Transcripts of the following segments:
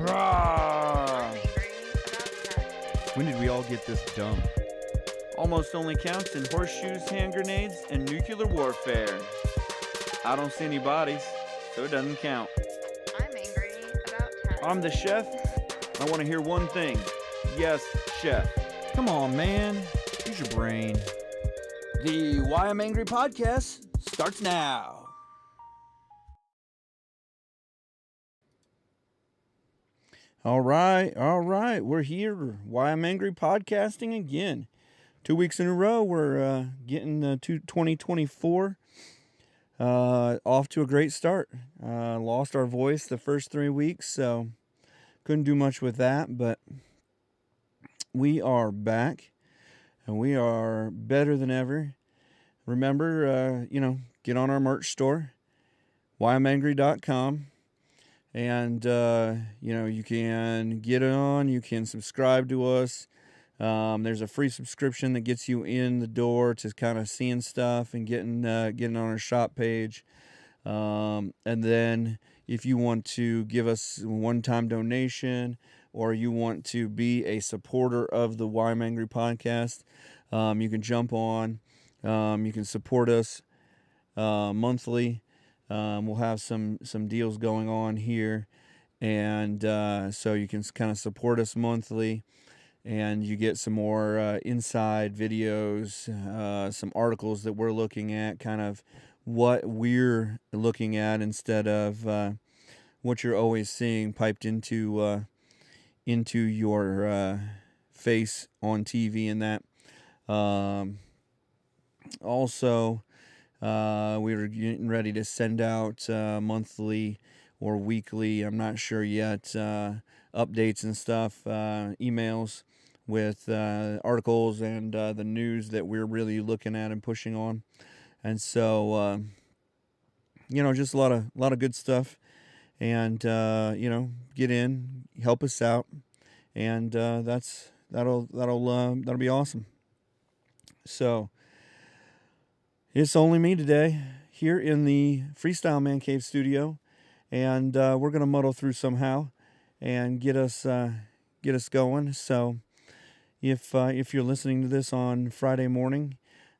Rawr. Angry about tech. When did we all get this dumb? Almost only counts in horseshoes, hand grenades, and nuclear warfare. I don't see any bodies, so it doesn't count. I'm angry about tech. I'm the chef. I want to hear one thing. Yes, chef. Come on, man. Use your brain. The Why I'm Angry podcast starts now. All right. We're here. Why I'm Angry podcasting again. 2 weeks in a row, we're getting to 2024 off to a great start. Lost our voice the first 3 weeks, so couldn't do much with that, but we are back, and we are better than ever. Remember, get on our merch store, whyimangry.com, and, you can get on, you can subscribe to us. There's a free subscription that gets you in the door to kind of seeing stuff and getting on our shop page. And then if you want to give us a one-time donation, or you want to be a supporter of the Why I'm Angry podcast, you can jump on. You can support us monthly. We'll have some deals going on here, and so you can kind of support us monthly. And you get some more inside videos, some articles that we're looking at, kind of what we're looking at instead of what you're always seeing piped into your face on TV and that. Also, we were getting ready to send out monthly or weekly, I'm not sure yet, updates and stuff, emails with articles and the news that we're really looking at and pushing on. And so, just a lot of good stuff. And get in, help us out, and that'll be awesome. So it's only me today here in the Freestyle Man Cave studio, and we're gonna muddle through somehow and get us going. So if you're listening to this on Friday morning,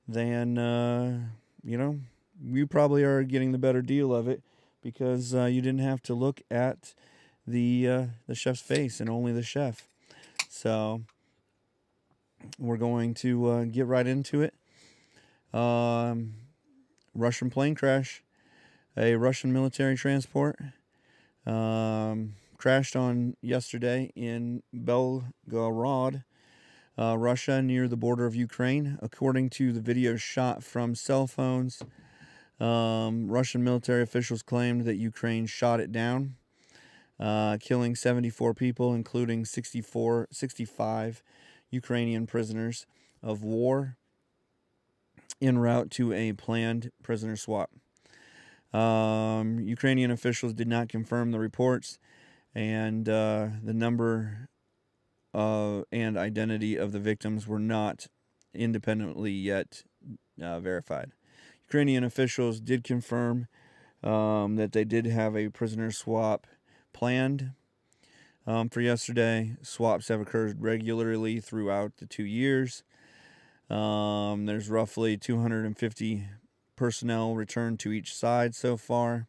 then you probably are getting the better deal of it, because you didn't have to look at the chef's face, and only the chef. So we're going to get right into it. Russian plane crash. A Russian military transport crashed on yesterday in Belgorod, Russia, near the border of Ukraine. According to the video shot from cell phones, Russian military officials claimed that Ukraine shot it down, killing 74 people, including 65 Ukrainian prisoners of war, en route to a planned prisoner swap. Ukrainian officials did not confirm the reports, and the number and identity of the victims were not independently yet verified. Ukrainian officials did confirm that they did have a prisoner swap planned for yesterday. Swaps have occurred regularly throughout the 2 years. There's roughly 250 personnel returned to each side so far.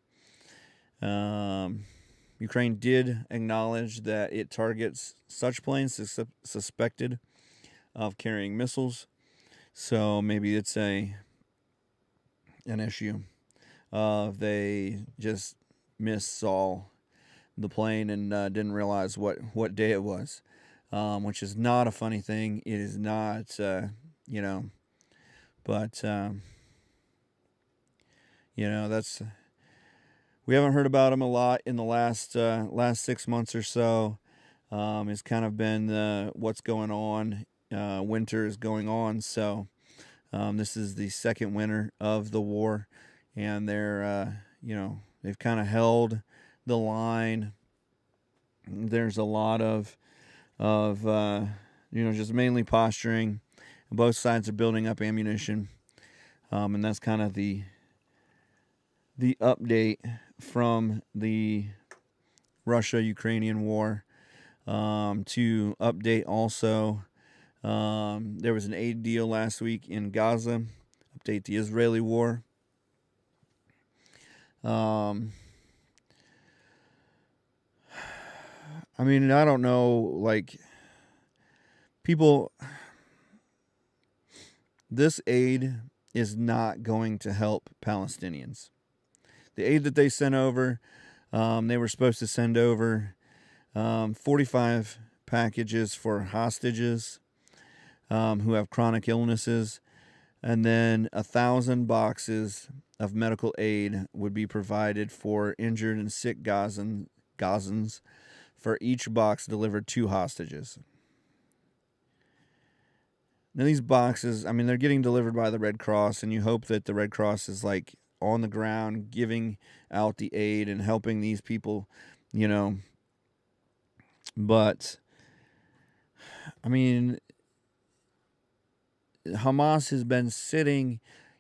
Ukraine did acknowledge that it targets such planes suspected of carrying missiles. So maybe it's an issue. They just missaw the plane and didn't realize what day it was, which is not a funny thing. It is not, but that's, we haven't heard about them a lot in the last 6 months or so. It's kind of been what's going on. Winter is going on, so this is the second winter of the war, and they're they've kind of held the line. There's a lot of just mainly posturing. Both sides are building up ammunition, and that's kind of the update from the Russia-Ukrainian war. To update also, there was an aid deal last week in Gaza. Update the Israeli war. I mean, I don't know, like, people, this aid is not going to help Palestinians. The aid that they sent over, they were supposed to send over 45 packages for hostages who have chronic illnesses, and then 1,000 boxes of medical aid would be provided for injured and sick Gazans for each box delivered to hostages. Now, these boxes, I mean, they're getting delivered by the Red Cross, and you hope that the Red Cross is like on the ground giving out the aid and helping these people, you know. But, I mean, Hamas has been sitting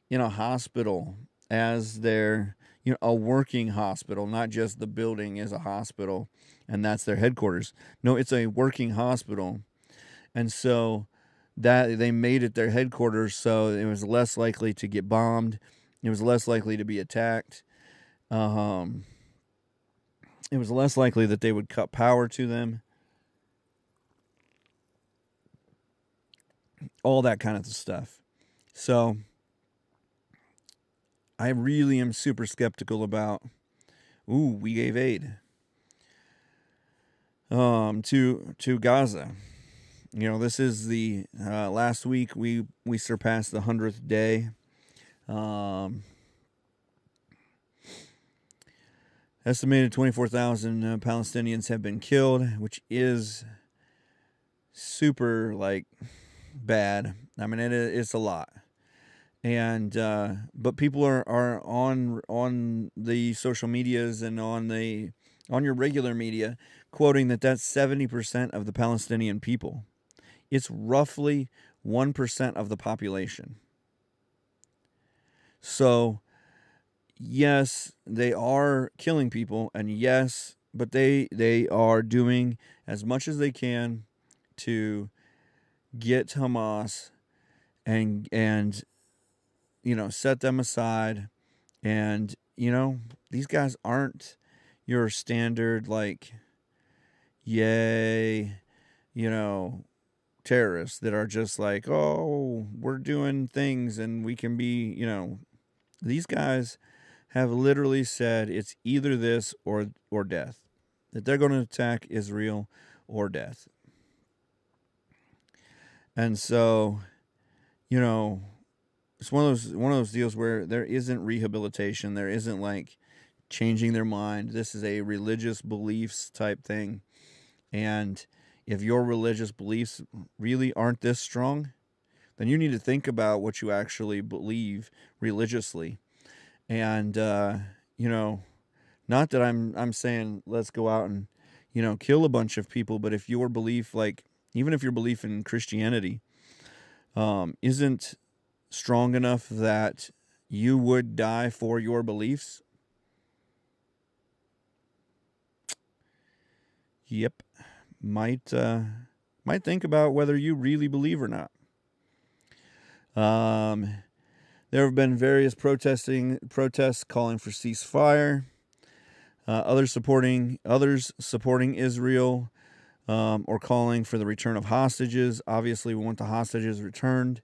in a hospital as their, a working hospital, not just the building is a hospital and that's their headquarters. No, it's a working hospital. And so that they made it their headquarters so it was less likely to get bombed. It was less likely to be attacked. It was less likely that they would cut power to them. All that kind of stuff. So I really am super skeptical about, we gave aid to Gaza. This is the last week we surpassed the 100th day. Estimated 24,000 Palestinians have been killed, which is super bad. I mean, it's a lot. And but people are on the social medias and on your regular media quoting that's 70% of the Palestinian people. It's roughly 1% of the population. So yes, they are killing people, and yes, but they are doing as much as they can to get Hamas and set them aside. And these guys aren't your standard yay, terrorists that are just we're doing things and we can be, these guys have literally said it's either this or death, that they're going to attack Israel or death. And so, it's one of those deals where there isn't rehabilitation. There isn't changing their mind. This is a religious beliefs type thing. And if your religious beliefs really aren't this strong, then you need to think about what you actually believe religiously. And not that I'm saying let's go out and kill a bunch of people, but if your belief, even if your belief in Christianity isn't strong enough that you would die for your beliefs, might think about whether you really believe or not. There have been various protests calling for ceasefire. Others supporting Israel, or calling for the return of hostages. Obviously, we want the hostages returned.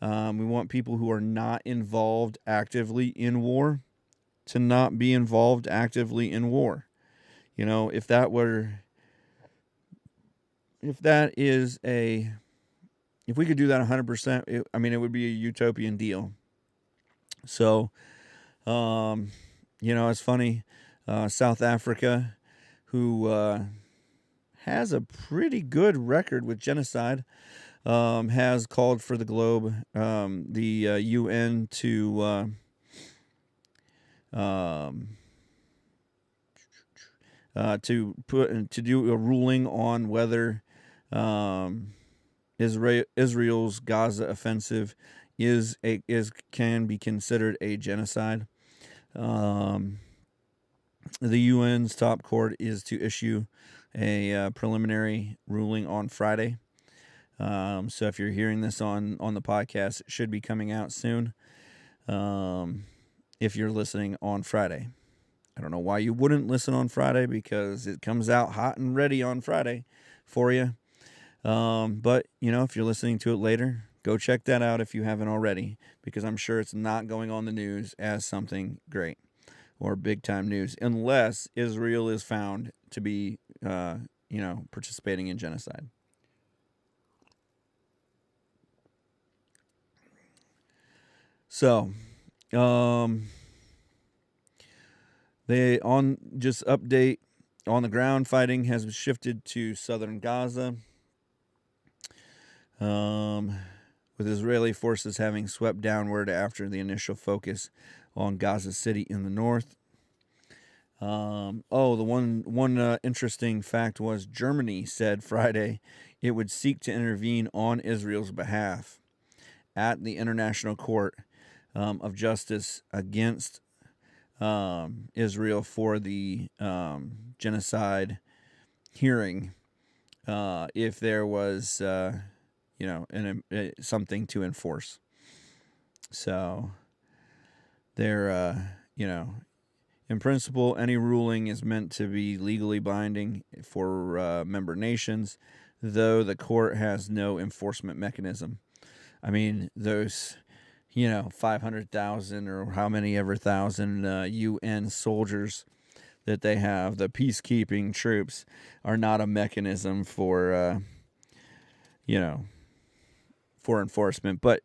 We want people who are not involved actively in war to not be involved actively in war. If that if we could do that 100%, it would be a utopian deal. So, it's funny, South Africa, who has a pretty good record with genocide, has called for the globe, the UN to do a ruling on whether Israel's Gaza offensive can be considered a genocide. The UN's top court is to issue a preliminary ruling on Friday. So if you're hearing this on the podcast, it should be coming out soon. If you're listening on Friday, I don't know why you wouldn't listen on Friday, because it comes out hot and ready on Friday for you. But if you're listening to it later, go check that out if you haven't already, because I'm sure it's not going on the news as something great or big time news, unless Israel is found to be, participating in genocide. So, they on just update on the ground fighting has shifted to southern Gaza, with Israeli forces having swept downward after the initial focus on Gaza City in the north. The one interesting fact was Germany said Friday it would seek to intervene on Israel's behalf at the International Court of Justice against Israel for the genocide hearing, if there was, something to enforce. So they're, in principle, any ruling is meant to be legally binding for member nations, though the court has no enforcement mechanism. I mean, those 500,000 or how many ever thousand UN soldiers that they have, the peacekeeping troops, are not a mechanism for, for enforcement. But,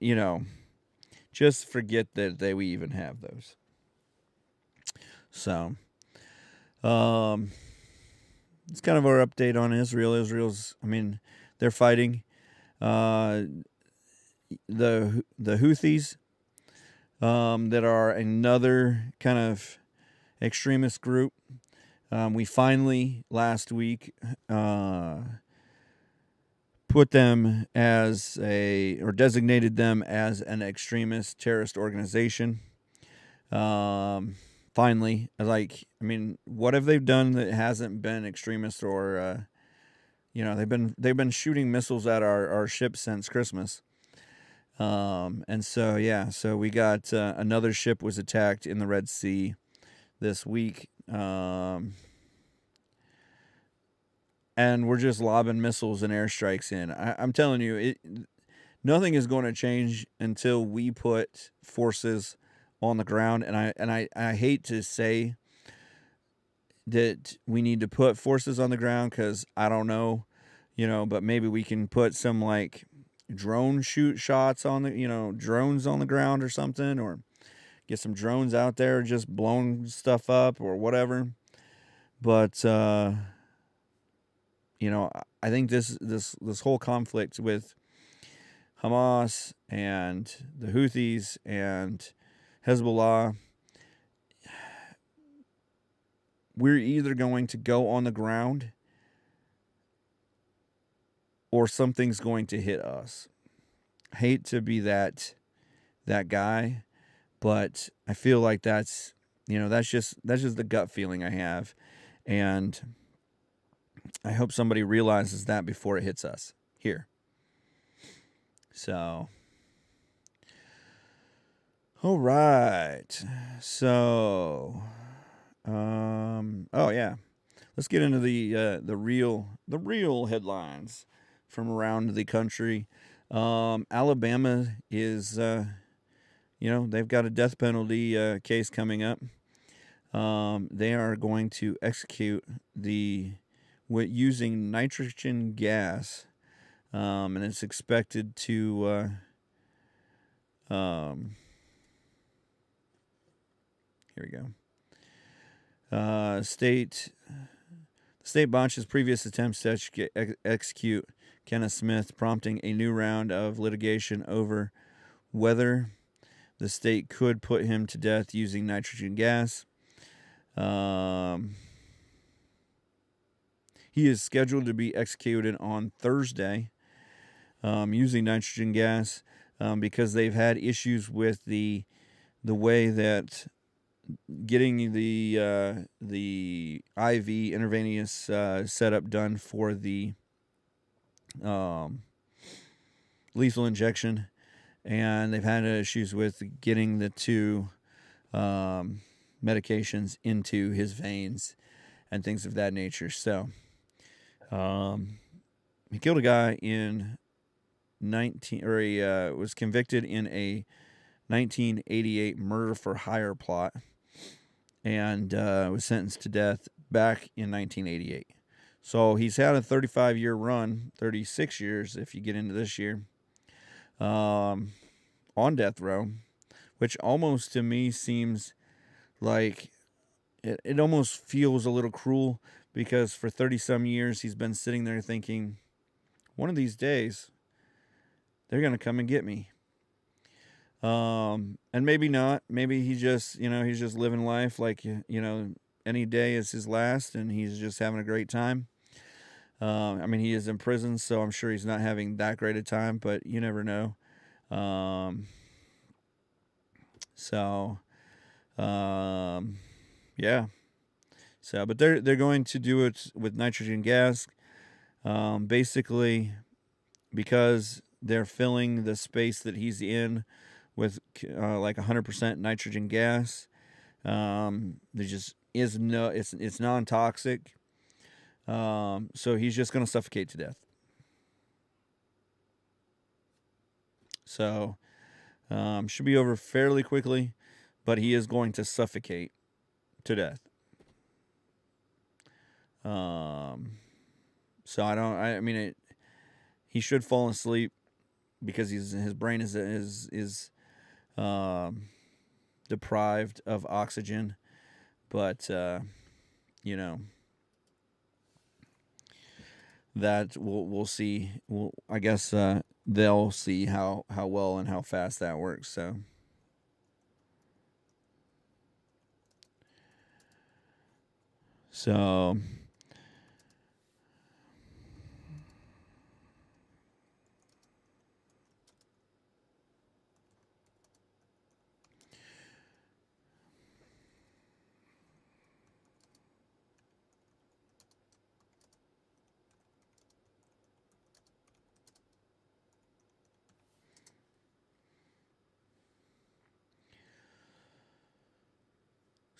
just forget that we even have those. So, it's kind of our update on Israel. They're fighting. The Houthis, that are another kind of extremist group. We finally last week put them as designated them as an extremist terrorist organization. Finally, what have they done that hasn't been extremist, or they've been shooting missiles at our ships since Christmas. So we got another ship was attacked in the Red Sea this week. And we're just lobbing missiles and airstrikes in. I'm telling you, nothing is going to change until we put forces on the ground. And I hate to say that we need to put forces on the ground, because I don't know, but maybe we can put some drone shots on the, drones on the ground or something, or get some drones out there just blowing stuff up or whatever. But, I think this whole conflict with Hamas and the Houthis and Hezbollah, we're either going to go on the ground or something's going to hit us. I hate to be that guy, but I feel like that's just the gut feeling I have, and I hope somebody realizes that before it hits us here. So, all right. So, let's get into the real headlines from around the country. Alabama is, they've got a death penalty case coming up. They are going to execute using nitrogen gas, and it's expected to. Here we go. State botches previous attempts to execute Kenneth Smith, prompting a new round of litigation over whether the state could put him to death using nitrogen gas. He is scheduled to be executed on Thursday using nitrogen gas, because they've had issues with the way that getting the IV intravenous setup done for the um, lethal injection, and they've had issues with getting the two medications into his veins and things of that nature. So he killed a guy in 19, or he was convicted in a 1988 murder for hire plot, and was sentenced to death back in 1988. So he's had a 35-year run, 36 years if you get into this year, on death row, which almost to me seems like it almost feels a little cruel, because for 30 some years he's been sitting there thinking, one of these days they're going to come and get me. And maybe not. Maybe he just, he's just living life like, any day is his last, and he's just having a great time. I mean, he is in prison, so I'm sure he's not having that great a time, but you never know. So, yeah. So, but they're going to do it with nitrogen gas, basically because they're filling the space that he's in with like 100% nitrogen gas. There just is it's non-toxic. So he's just going to suffocate to death. So should be over fairly quickly, but he is going to suffocate to death. So I mean, he should fall asleep because his brain is deprived of oxygen, but that we'll see. I guess they'll see how well and how fast that works.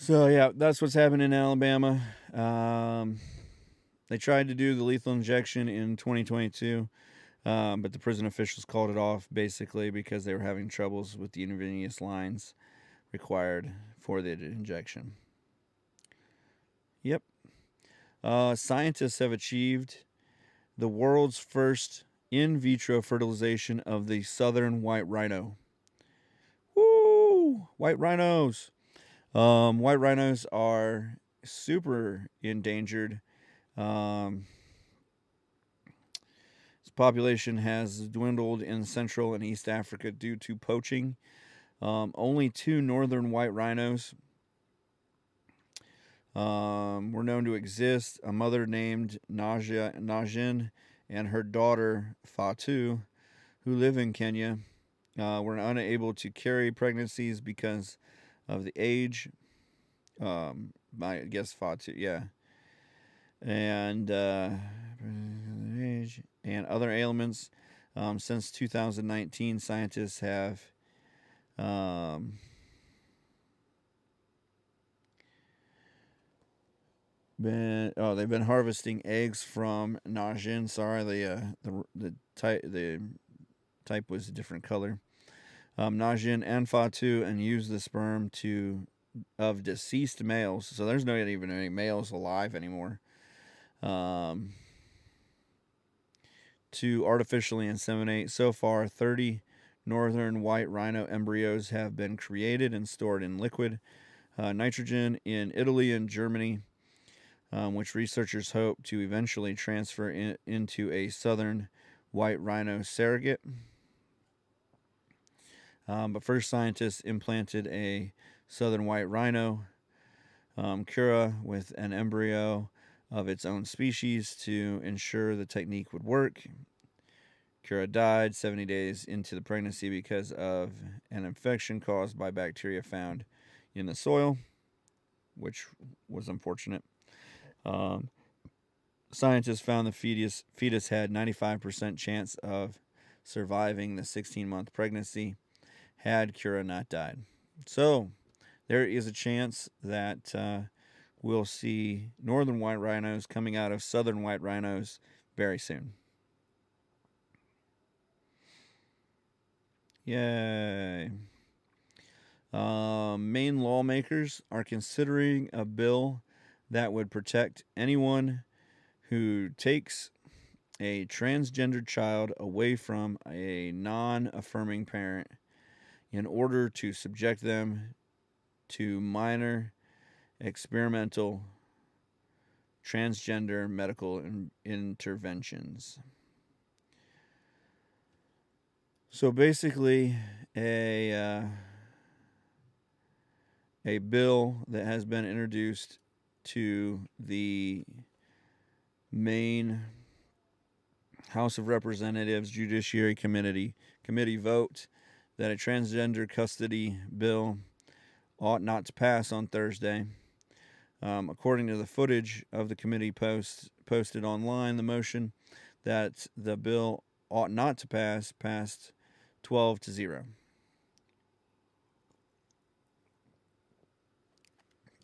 So yeah, that's what's happening in Alabama. They tried to do the lethal injection in 2022, but the prison officials called it off basically because they were having troubles with the intravenous lines required for the injection. Yep. Scientists have achieved the world's first in vitro fertilization of the southern white rhino. Woo! White rhinos. White rhinos are super endangered. Its population has dwindled in Central and East Africa due to poaching. Only 2 northern white rhinos were known to exist. A mother named Najin and her daughter Fatu, who live in Kenya, were unable to carry pregnancies because of the age. I guess Fatu, yeah. And age and other ailments. Since 2019, scientists have they've been harvesting eggs from Najin. Sorry, the type was a different color. Najin and Fatu, and use the sperm of deceased males. So there's not even any males alive anymore. To artificially inseminate. So far, 30 northern white rhino embryos have been created and stored in liquid nitrogen in Italy and Germany, which researchers hope to eventually transfer into a southern white rhino surrogate. But first, scientists implanted a southern white rhino cura with an embryo of its own species to ensure the technique would work. Cura died 70 days into the pregnancy because of an infection caused by bacteria found in the soil. which was unfortunate. Scientists found the fetus had 95% chance of surviving the 16-month pregnancy had Kira not died. So there is a chance that we'll see northern white rhinos coming out of southern white rhinos very soon. Yay. Maine lawmakers are considering a bill that would protect anyone who takes a transgender child away from a non-affirming parent in order to subject them to minor experimental transgender medical interventions. So basically, a bill that has been introduced to the Maine House of Representatives Judiciary Committee vote that a transgender custody bill ought not to pass on Thursday. According to the footage of the committee posted online, the motion that the bill ought not to pass passed 12-0.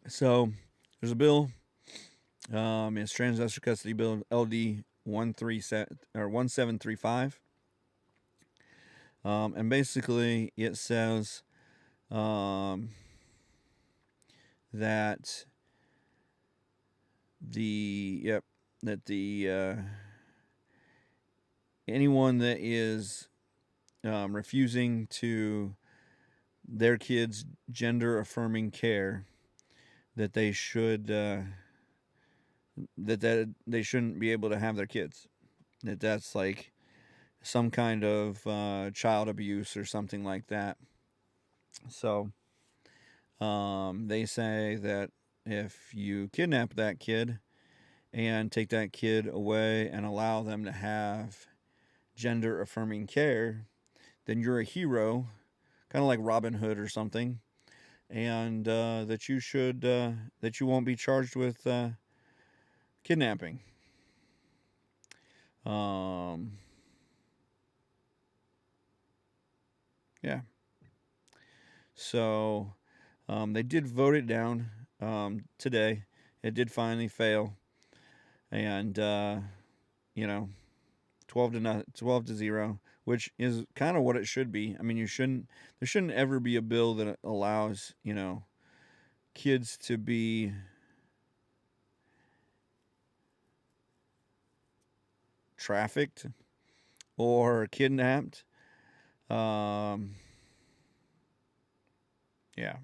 So there's a bill. It's Transgender Custody Bill LD 1735. And basically it says that anyone that is refusing to their kids gender affirming care, that they should that they shouldn't be able to have their kids. That's like some kind of child abuse or something like that. So they say that if you kidnap that kid and take that kid away and allow them to have gender affirming care, then you're a hero, kind of like Robin Hood or something, and that you won't be charged with kidnapping. Yeah. So they did vote it down today. It did finally fail, and 12-0, which is kind of what it should be. I mean, there shouldn't ever be a bill that allows kids to be trafficked or kidnapped. Yeah.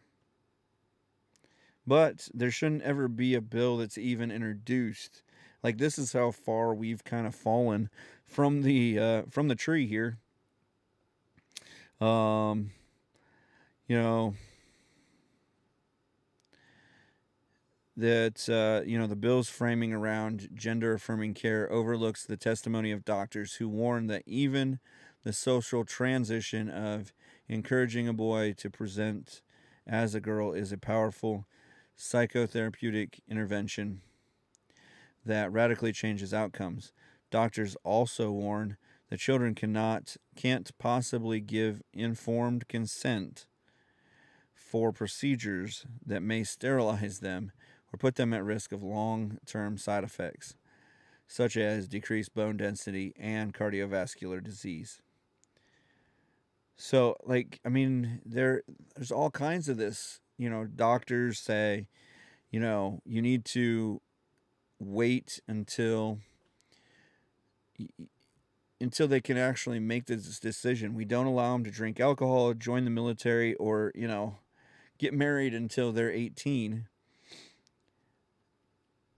But there shouldn't ever be a bill that's even introduced. Like, this is how far we've kind of fallen from the tree here. That the bill's framing around gender affirming care overlooks the testimony of doctors who warn that even the social transition of encouraging a boy to present as a girl is a powerful psychotherapeutic intervention that radically changes outcomes. Doctors also warn that children can't possibly give informed consent for procedures that may sterilize them or put them at risk of long-term side effects, such as decreased bone density and cardiovascular disease. So, there's all kinds of this. Doctors say, you need to wait until they can actually make this decision. We don't allow them to drink alcohol, join the military, or get married until they're 18.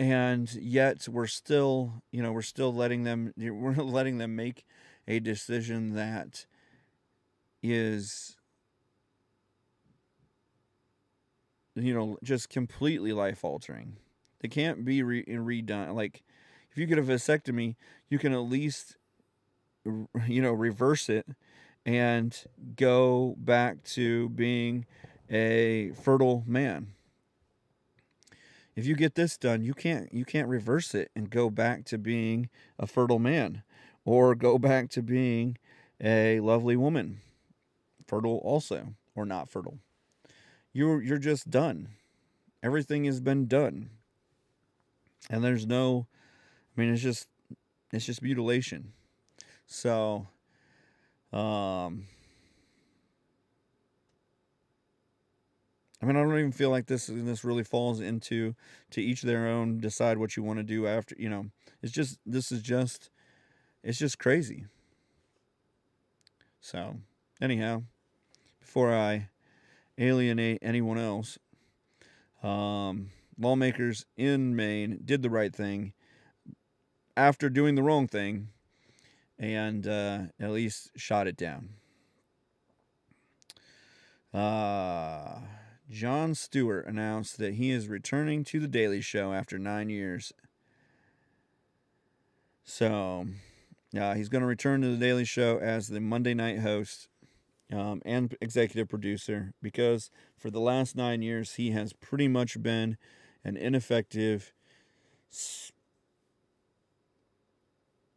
And yet we're still letting them make a decision that is just completely life altering. They can't be redone. Like, if you get a vasectomy, you can at least reverse it and go back to being a fertile man. if you get this done, you can't reverse it and go back to being a fertile man or go back to being a lovely woman, fertile also or not fertile. You're just done. Everything has been done. And there's no, I mean, it's just mutilation. So, um I mean, I don't even feel like this really falls into to each their own. Decide what you want to do after. It's just this is just it's just crazy. So, anyhow, before I alienate anyone else, lawmakers in Maine did the right thing after doing the wrong thing, and at least shot it down. Uh, Jon Stewart announced that he is returning to The Daily Show after 9 years. So, he's going to return to The Daily Show as the Monday night host and executive producer because for the last 9 years, he has pretty much been an ineffective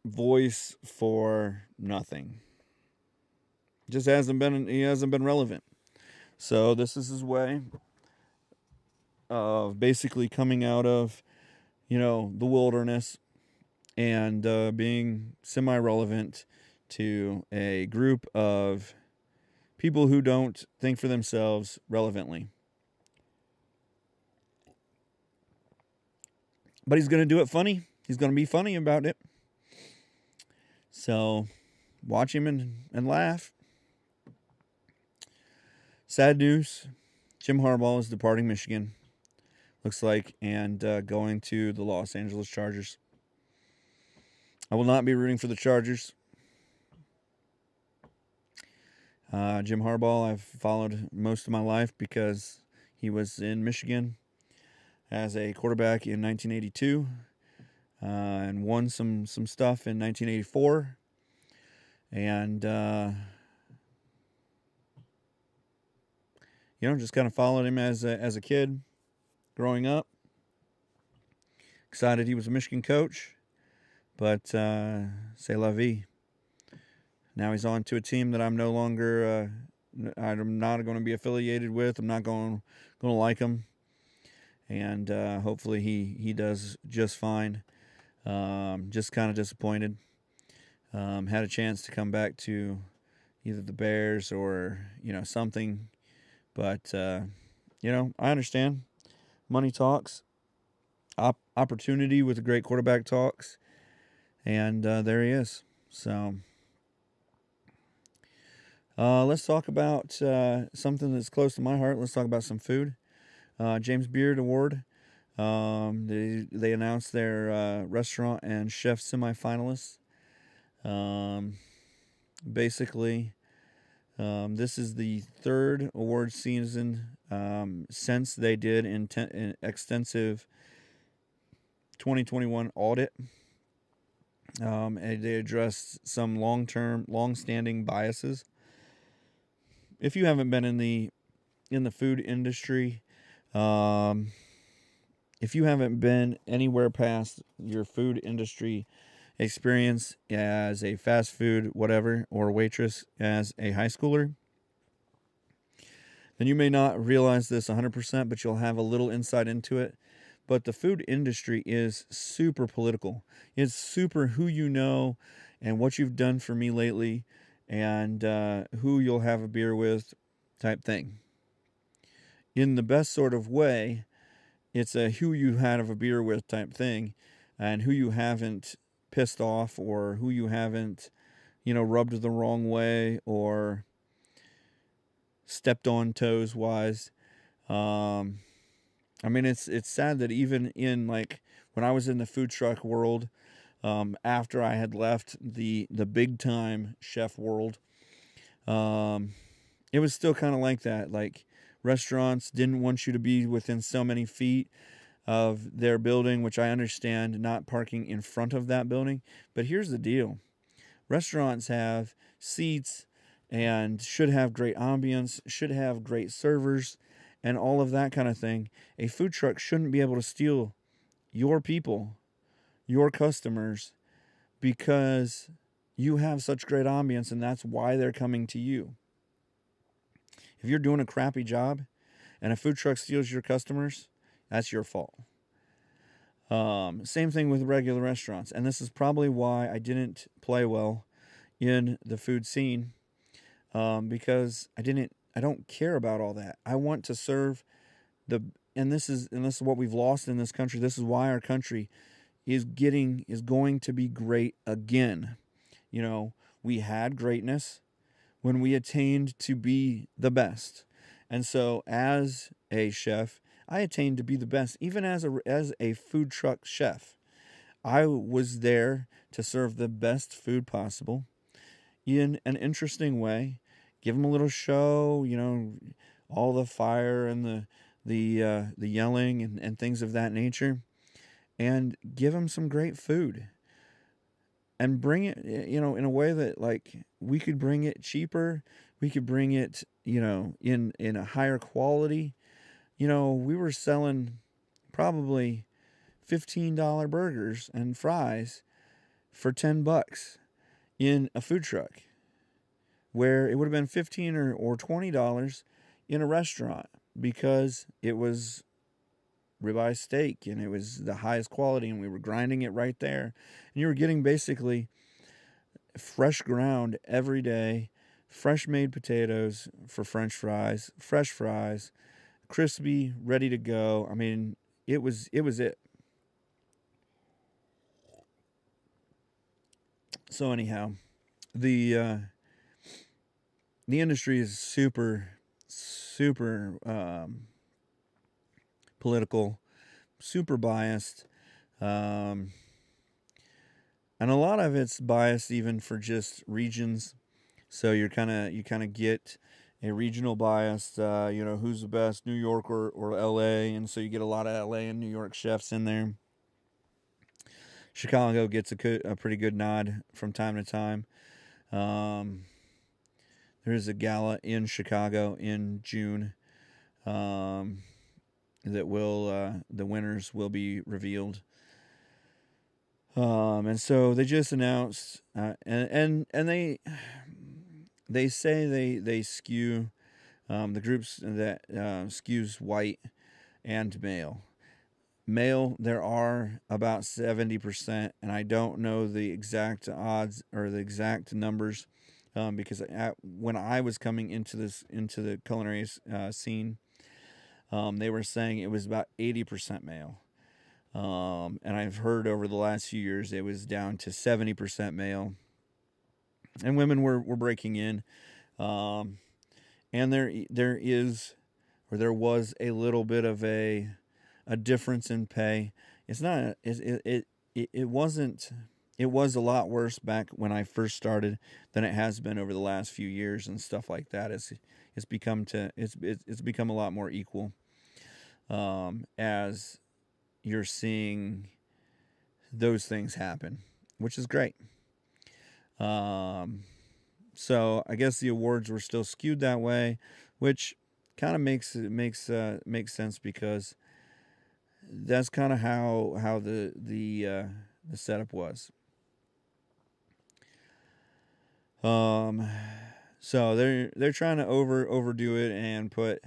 voice for nothing. He hasn't been relevant. So this is his way of basically coming out of, the wilderness and being semi-relevant to a group of people who don't think for themselves relevantly. But he's going to do it funny. He's going to be funny about it. So watch him and laugh. Sad news. Jim Harbaugh is departing Michigan, looks like, and going to the Los Angeles Chargers. I will not be rooting for the Chargers. Jim Harbaugh, I've followed most of my life because he was in Michigan as a quarterback in 1982 and won some stuff in 1984. And, just kind of followed him as a kid growing up. Excited he was a Michigan coach. But c'est la vie. Now he's on to a team that I'm no longer, I'm not going to be affiliated with. I'm not going to like him. And hopefully he does just fine. Just kind of disappointed. Had a chance to come back to either the Bears or, something. But, I understand. Money talks. Opportunity with a great quarterback talks. And there he is. So let's talk about something that's close to my heart. Let's talk about some food. James Beard Award. They announced their restaurant and chef semifinalists. Basically, this is the third award season since they did an extensive 2021 audit. And they addressed some long-standing biases. If you haven't been in the food industry, if you haven't been anywhere past your food industry experience as a fast food whatever or waitress as a high schooler, then you may not realize this 100%, but you'll have a little insight into it. But the food industry is super political. It's super who you know and what you've done for me lately and who you'll have a beer with type thing. In the best sort of way, it's a who you had of a beer with type thing and who you haven't pissed off or who you haven't, rubbed the wrong way or stepped on toes wise. I mean, it's sad that even in when I was in the food truck world, after I had left the big time chef world, it was still kind of like that. Like restaurants didn't want you to be within so many feet of their building, which I understand not parking in front of that building. But here's the deal. Restaurants have seats and should have great ambience, should have great servers, and all of that kind of thing. A food truck shouldn't be able to steal your people, your customers, because you have such great ambience, and that's why they're coming to you. If you're doing a crappy job and a food truck steals your customers, that's your fault. Same thing with regular restaurants. And this is probably why I didn't play well in the food scene, because I don't care about all that. I want to serve the, and this is what we've lost in this country. This is why our country is going to be great again. You know, we had greatness when we attained to be the best. And so as a chef, I attained to be the best, even as a food truck chef. I was there to serve the best food possible in an interesting way. Give them a little show, you know, all the fire and the yelling and things of that nature, and give them some great food. And bring it, you know, in a way that, like, we could bring it cheaper. We could bring it, you know, in a higher quality. You know, we were selling probably $15 burgers and fries for $10 in a food truck, where it would have been $15 or $20 in a restaurant, because it was ribeye steak and it was the highest quality, and we were grinding it right there, and you were getting basically fresh ground every day, fresh made potatoes for French fries, fresh fries, crispy, ready to go. I mean, it was it. So anyhow, the industry is super political, super biased, and a lot of it's biased even for just regions. So you kind of get a regional bias. You know, who's the best, New York or L.A., and so you get a lot of L.A. and New York chefs in there. Chicago gets a pretty good nod from time to time. There's a gala in Chicago in June, that will the winners will be revealed. And so they just announced, and they say they skew, the groups that skews white and male. Male, there are about 70%, and I don't know the exact odds or the exact numbers, because when I was coming into the culinary scene, they were saying it was about 80% male. And I've heard over the last few years it was down to 70% male, and women were breaking in. And there was a little bit of a difference in pay. It's not it wasn't. It was a lot worse back when I first started than it has been over the last few years and stuff like that. It's become a lot more equal, as you're seeing those things happen, which is great. So I guess the awards were still skewed that way, which kind of makes sense, because that's kind of how the setup was. So they're trying to overdo it and put,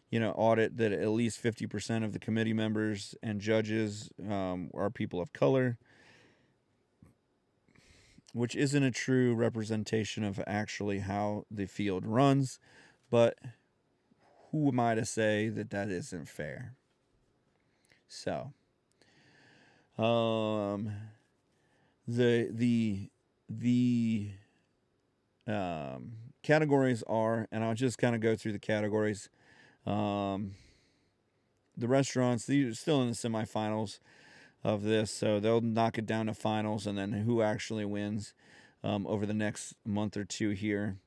you know, audit that at least 50% of the committee members and judges are people of color, which isn't a true representation of actually how the field runs. But who am I to say that isn't fair? So, the categories are, and I'll just kind of go through the categories. The restaurants, these are still in the semifinals of this, so they'll knock it down to finals, and then who actually wins over the next month or two here,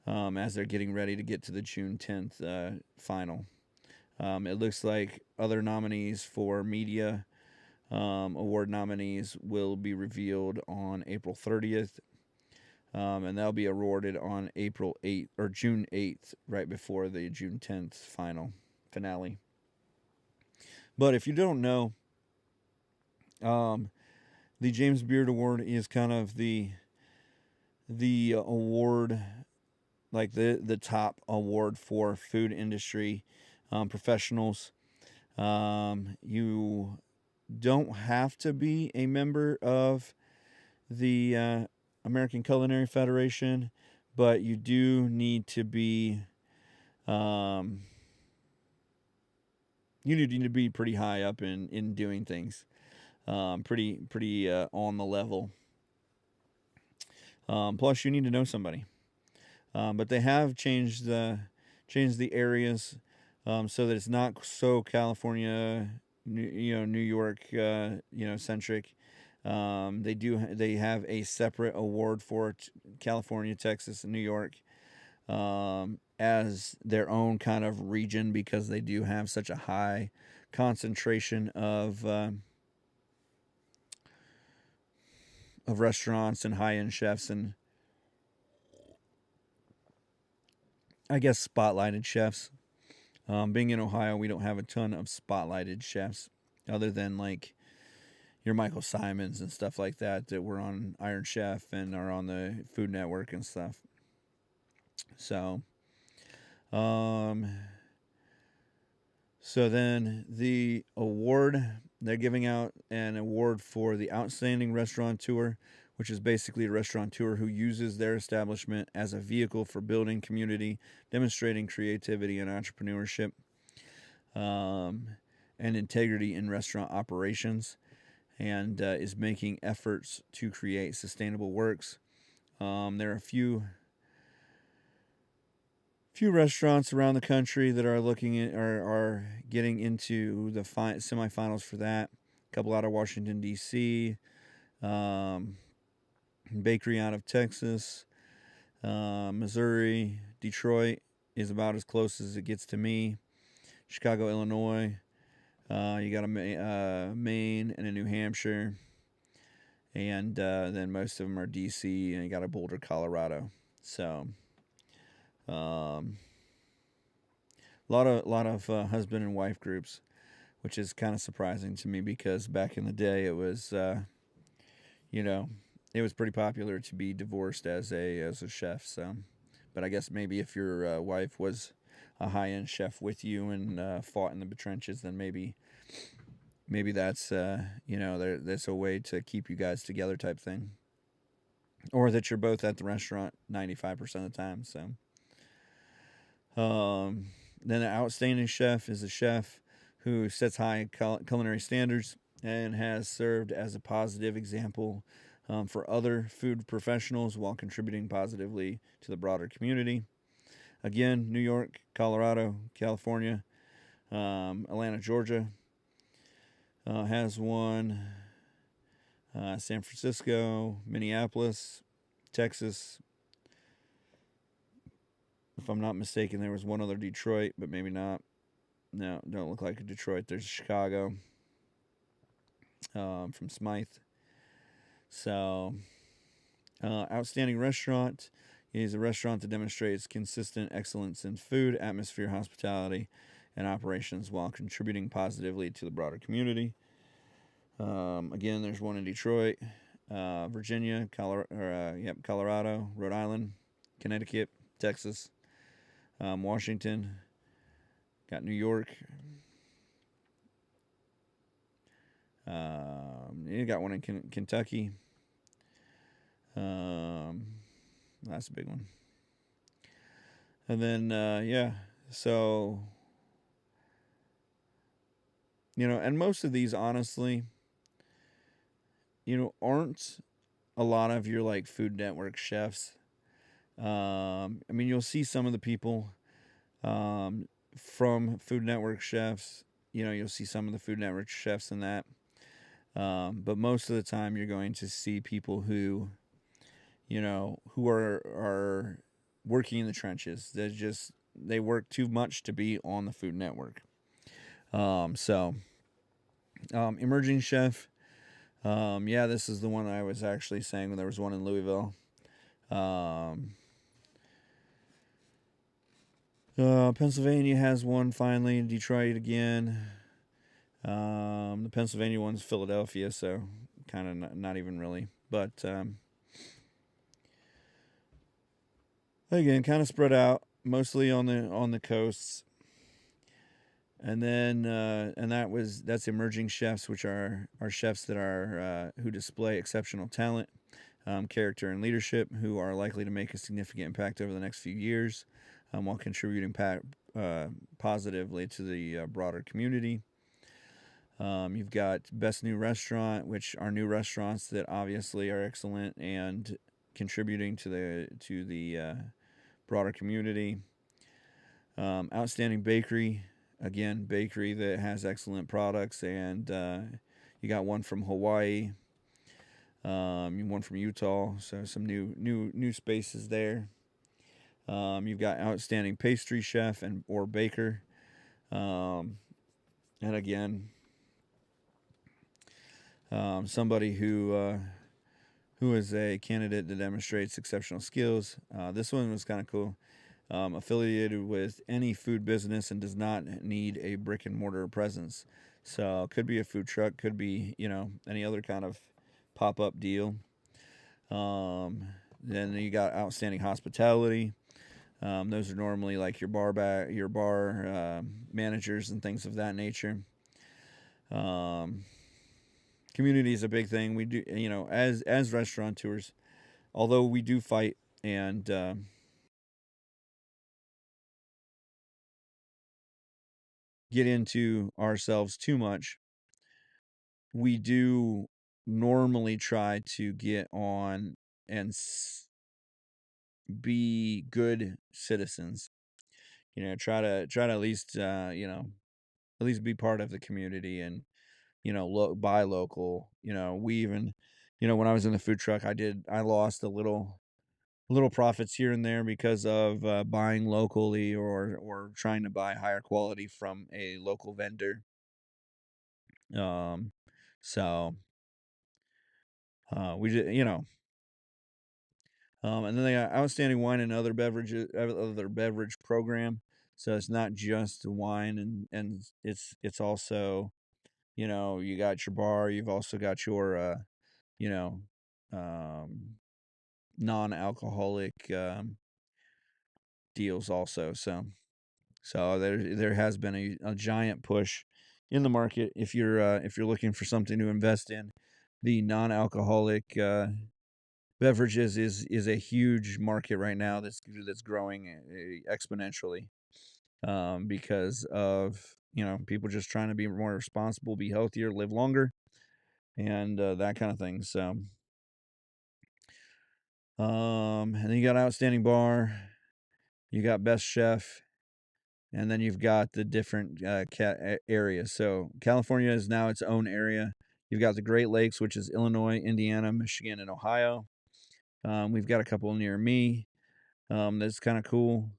as they're getting ready to get to the June 10th final. It looks like other nominees for media award nominees will be revealed on April 30th, and they'll be awarded on April 8th or June 8th, right before the June 10th final. finale. But if you don't know, the James Beard Award is kind of the award, like the top award for food industry professionals. You don't have to be a member of the American Culinary Federation, but you do need to be you need to be pretty high up in doing things, pretty on the level. Plus, you need to know somebody. But they have changed the areas so that it's not so California, New York, centric. They have a separate award for California, Texas, and New York as their own kind of region because they do have such a high concentration of restaurants and high end chefs and I guess spotlighted chefs. Being in Ohio, we don't have a ton of spotlighted chefs other than like your Michael Simons and stuff like that were on Iron Chef and are on the Food Network and stuff. So, so then the award, they're giving out an award for the Outstanding Restaurateur, which is basically a restaurateur who uses their establishment as a vehicle for building community, demonstrating creativity and entrepreneurship, and integrity in restaurant operations, and is making efforts to create sustainable works. There are a few restaurants around the country that are looking at are getting into the semifinals for that. A couple out of Washington D.C., bakery out of Texas, Missouri, Detroit is about as close as it gets to me. Chicago, Illinois. You got a Maine and a New Hampshire, and then most of them are D.C. and you got a Boulder, Colorado. So, lot of husband and wife groups, which is kind of surprising to me because back in the day it was, it was pretty popular to be divorced as a chef. So, but I guess maybe if your wife was a high end chef with you and fought in the trenches, then maybe that's that's a way to keep you guys together type thing, or that you're both at the restaurant 95% of the time. So, then the outstanding chef is a chef who sets high culinary standards and has served as a positive example for other food professionals while contributing positively to the broader community. Again, New York, Colorado, California, Atlanta, Georgia has one. San Francisco, Minneapolis, Texas. If I'm not mistaken, there was one other Detroit, but maybe not. No, don't look like a Detroit. There's Chicago from Smythe. So, outstanding restaurant is a restaurant that demonstrates consistent excellence in food, atmosphere, hospitality, and operations while contributing positively to the broader community. Again, there's one in Detroit, Virginia, Colorado, Rhode Island, Connecticut, Texas, Washington, got New York. You got one in Kentucky. That's a big one. And then, so, and most of these, honestly, aren't a lot of your like Food Network chefs. You'll see some of the people from Food Network chefs. You'll see some of the Food Network chefs in that. But most of the time, you're going to see people who are working in the trenches. They work too much to be on the Food Network. Emerging chef. This is the one I was actually saying when there was one in Louisville. Pennsylvania has one finally. Detroit again. The Pennsylvania one's Philadelphia, so kind of not even really. But again, kind of spread out, mostly on the coasts. And then that's emerging chefs, which are chefs that are who display exceptional talent, character, and leadership, who are likely to make a significant impact over the next few years, while contributing positively to the broader community. You've got best new restaurant, which are new restaurants that obviously are excellent and contributing to the broader community. Outstanding bakery, again, bakery that has excellent products, and you got one from Hawaii, one from Utah, so some new spaces there. You've got outstanding pastry chef and or baker, and again, somebody who is a candidate that demonstrates exceptional skills. This one was kind of cool. Affiliated with any food business and does not need a brick and mortar presence. So could be a food truck, could be any other kind of pop up deal. Then you got outstanding hospitality. Those are normally like your bar managers and things of that nature. Community is a big thing. We do, as restaurateurs, although we do fight and get into ourselves too much, we do normally try to get on and be good citizens. Try to at least at least be part of the community and buy local. We even when I was in the food truck, I lost a little profits here and there because of buying locally or trying to buy higher quality from a local vendor. Um, so we just and then they got outstanding wine and other beverage program. So it's not just wine and it's also you got your bar, you've also got your you know um, non-alcoholic deals also. So there has been a giant push in the market if you're looking for something to invest in. The non-alcoholic beverages is a huge market right now that's growing exponentially because of people just trying to be more responsible, be healthier, live longer, and that kind of thing. So and then you got outstanding bar, you got best chef, and then you've got the different areas. So California is now its own area. You've got the Great Lakes, which is Illinois, Indiana, Michigan, and Ohio. We've got a couple near me. That's kind of cool.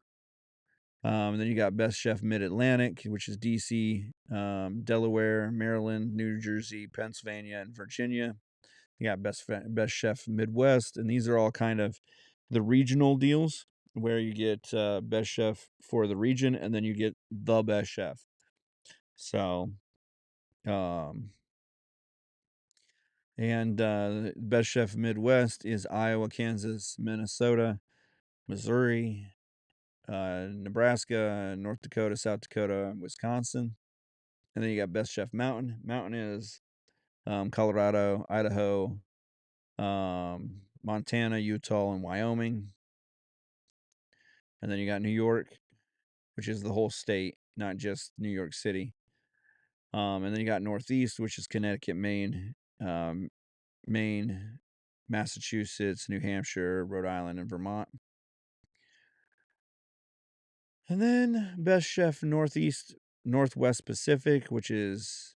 Then you got Best Chef Mid Atlantic, which is DC, Delaware, Maryland, New Jersey, Pennsylvania, and Virginia. You got Best Chef Midwest, and these are all kind of the regional deals where you get Best Chef for the region, and then you get the Best Chef. So, um, and Best Chef Midwest is Iowa, Kansas, Minnesota, Missouri, Nebraska, North Dakota, South Dakota, Wisconsin. And then you got Best Chef Mountain. Mountain is Colorado, Idaho, Montana, Utah, and Wyoming. And then you got New York, which is the whole state, not just New York City. And then you got Northeast, which is Connecticut, Maine, Massachusetts, New Hampshire, Rhode Island, and Vermont. And then Best Chef Northwest Pacific, which is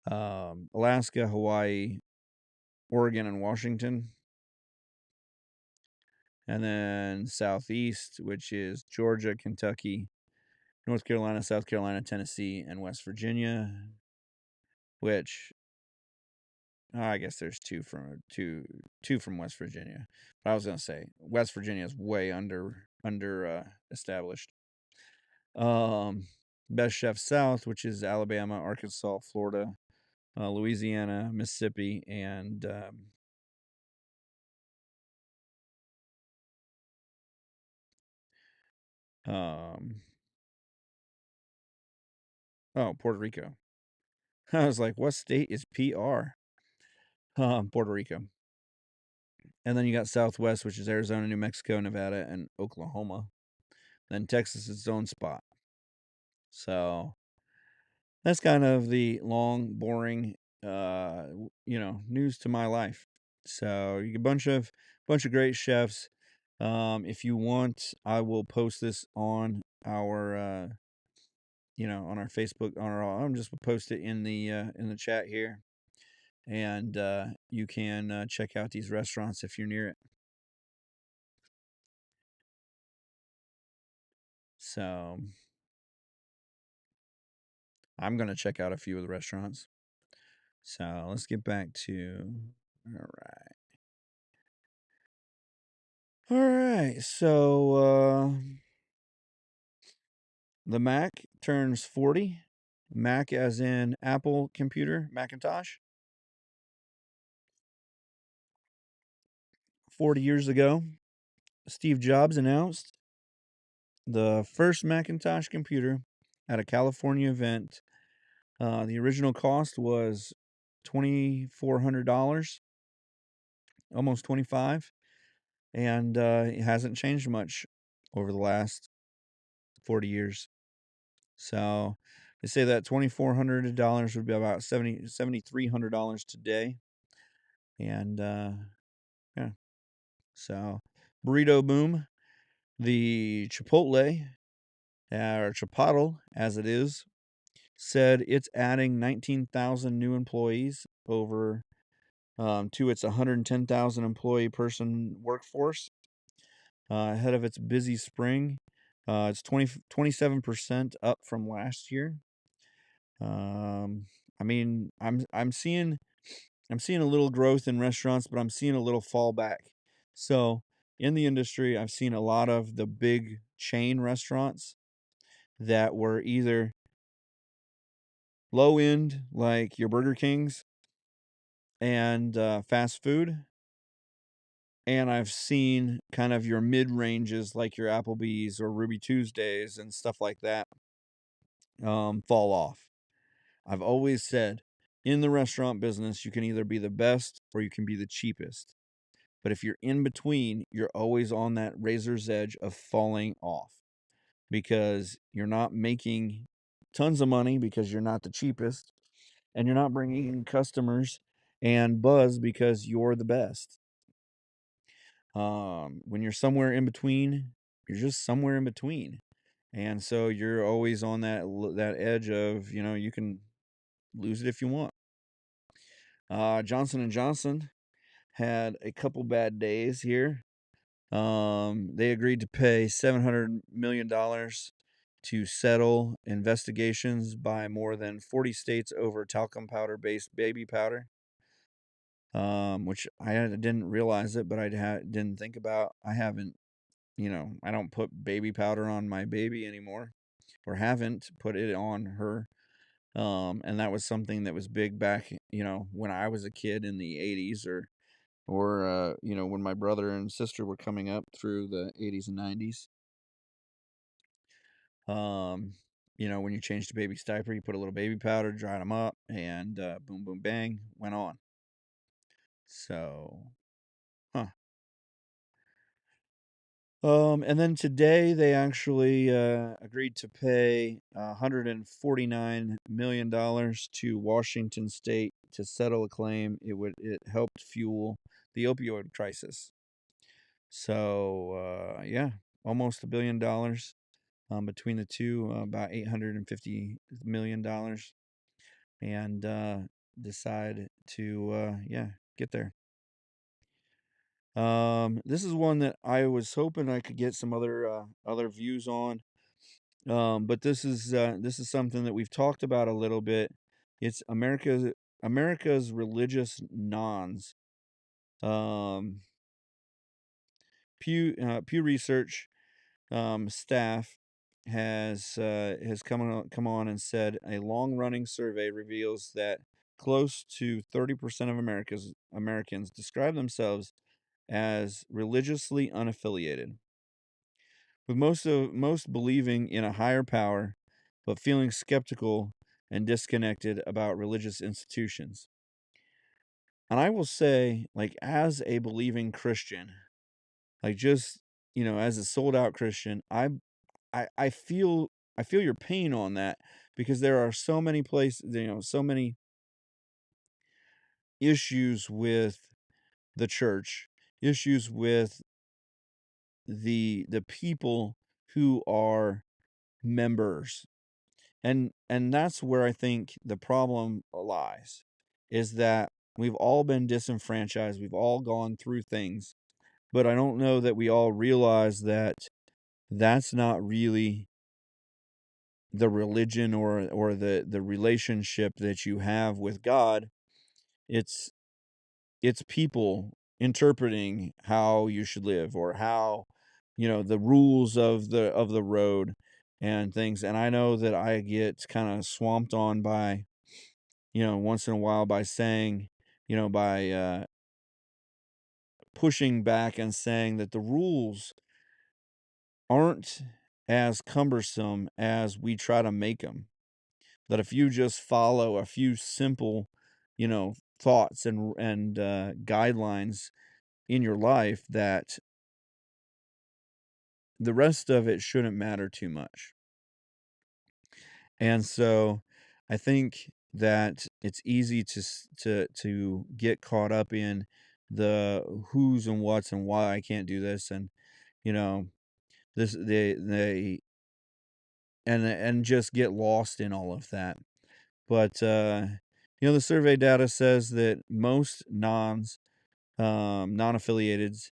Alaska, Hawaii, Oregon, and Washington. And then Southeast, which is Georgia, Kentucky, North Carolina, South Carolina, Tennessee, and West Virginia. Which I guess there's two from West Virginia. But I was gonna say West Virginia is way under established. Best Chef South, which is Alabama, Arkansas, Florida, Louisiana, Mississippi, and um, Puerto Rico. I was like, what state is PR? Puerto Rico. And then you got Southwest, which is Arizona, New Mexico, Nevada, and Oklahoma. Then Texas is its own spot. So that's kind of the long, boring, news to my life. So you get a bunch of great chefs. If you want, I will post this on our, on our Facebook. I'm just post it in the chat here, and you can check out these restaurants if you're near it. So I'm gonna check out a few of the restaurants. So let's get back to all right. All right. So the Mac turns 40. Mac as in Apple computer, Macintosh. 40 years ago, Steve Jobs announced the first Macintosh computer at a California event. The original cost was $2,400, almost 25, and it hasn't changed much over the last 40 years. So they say that $2,400 would be about $7,300 today, and yeah. So burrito boom, the Chipotle or Chipotle as it is, said it's adding 19,000 new employees over to its 110,000 employee person workforce ahead of its busy spring. It's 27% up from last year. I mean, I'm seeing a little growth in restaurants, but I'm seeing a little fallback. So in the industry, I've seen a lot of the big chain restaurants that were either low end, like your Burger Kings and fast food, and I've seen kind of your mid ranges, like your Applebee's or Ruby Tuesdays and stuff like that, fall off. I've always said in the restaurant business, you can either be the best or you can be the cheapest. But if you're in between, you're always on that razor's edge of falling off because you're not making tons of money because you're not the cheapest and you're not bringing in customers and buzz because you're the best. When you're somewhere in between, you're just somewhere in between. And so you're always on that edge of, you can lose it if you want. Johnson and Johnson had a couple bad days here. They agreed to pay $700 million to settle investigations by more than 40 states over talcum powder based baby powder. Which I didn't realize it, but I didn't think about. I haven't, I don't put baby powder on my baby anymore, or haven't put it on her. And that was something that was big back, when I was a kid in the 80s, or when my brother and sister were coming up through the 80s and 90s. um when you changed a baby's diaper, you put a little baby powder, dried them up, and boom boom bang, went on. So huh. And then today they actually agreed to pay $149 million to Washington State to settle a claim it helped fuel the opioid crisis. So yeah, almost $1 billion between the two, about $850 million, and decide to get there. This is one that I was hoping I could get some other views on. But this is something that we've talked about a little bit. It's America's religious nons. Um, Pew Research staff has come on and said a long-running survey reveals that close to 30% of Americans describe themselves as religiously unaffiliated, with most believing in a higher power, but feeling skeptical and disconnected about religious institutions. And I will say, like, as a believing Christian, like, just, as a sold out Christian, I feel your pain on that, because there are so many places, so many issues with the church, issues with the people who are members. And that's where I think the problem lies, is that we've all been disenfranchised, we've all gone through things, but I don't know that we all realize that that's not really the religion or the relationship that you have with God. It's it's people interpreting how you should live, or how, the rules of the road and things. And I know that I get kind of swamped on by, once in a while, by saying, by pushing back and saying that the rules aren't as cumbersome as we try to make them. That if you just follow a few simple, thoughts and guidelines in your life, that the rest of it shouldn't matter too much. And so I think that it's easy to get caught up in the who's and what's and why I can't do this, and, you know this they and just get lost in all of that. But the survey data says that most non-affiliateds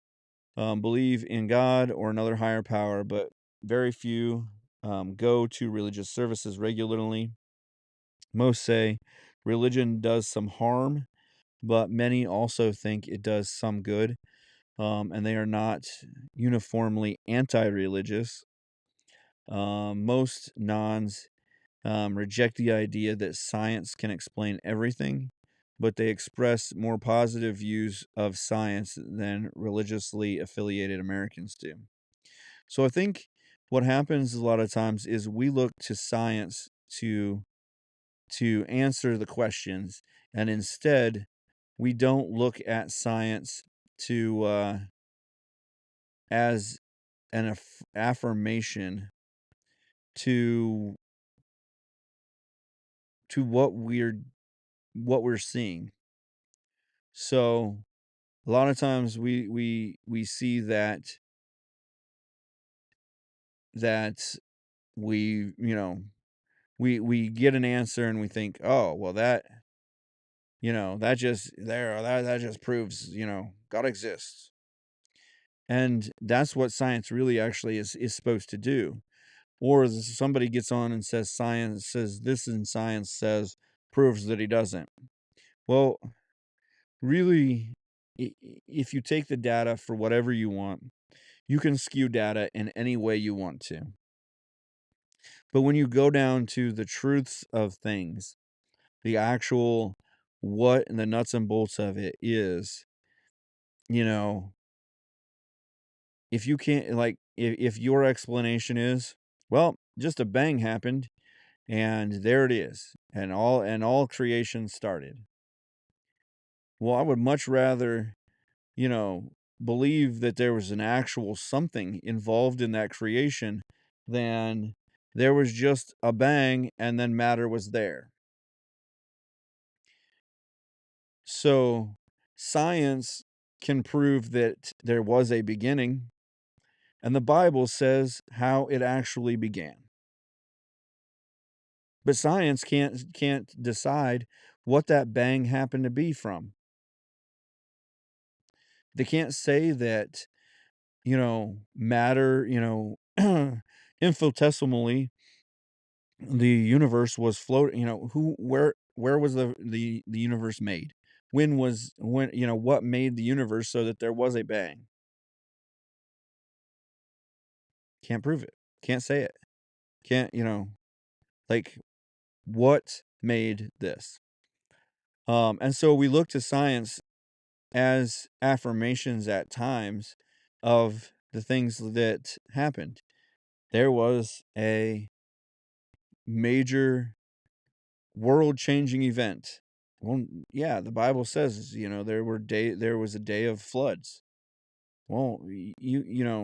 believe in God or another higher power, but very few go to religious services regularly. Most say religion does some harm, but many also think it does some good, and they are not uniformly anti-religious. Most nons reject the idea that science can explain everything, but they express more positive views of science than religiously affiliated Americans do. So I think what happens a lot of times is we look to science to answer the questions, and instead we don't look at science to as an affirmation to what we're seeing. So a lot of times we see that we you know we get an answer and we think, oh well, that just proves, God exists. And that's what science really actually is supposed to do. Or somebody gets on and says science says this, and science says proves that he doesn't. Well, really, if you take the data for whatever you want, you can skew data in any way you want to. But when you go down to the truths of things, the actual what and the nuts and bolts of it is, you know, if you can't, like, if your explanation is, well, just a bang happened and there it is, and all creation started. Well, I would much rather, you know, believe that there was an actual something involved in that creation than there was just a bang and then matter was there. So science can prove that there was a beginning, and the Bible says how it actually began. But science can't decide what that bang happened to be from. They can't say that, matter, infinitesimally the universe was floating, where was the universe made? What made the universe so that there was a bang? Can't prove it. Can't say it. Can't, like, what made this? And so we look to science as affirmations at times of the things that happened. There was a major world-changing event. Well, yeah, the Bible says, there was a day of floods. Well, you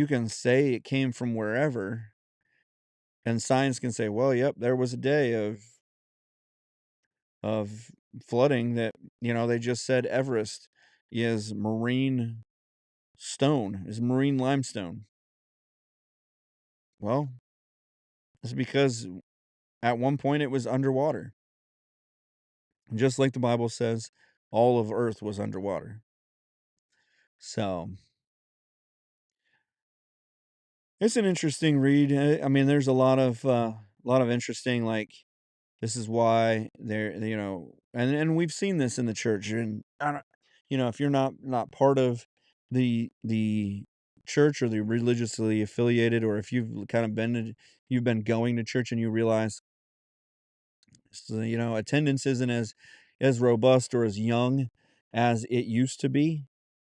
can say it came from wherever, and science can say, well, yep, there was a day of flooding that, they just said Everest is marine limestone. Well, it's because at one point it was underwater. Just like the Bible says, all of Earth was underwater. So it's an interesting read. I mean, there's a lot of interesting, like, this is why and we've seen this in the church, and I don't, if you're not part of the church or the religiously affiliated, or if you've been going to church and you realize, so, attendance isn't as robust or as young as it used to be.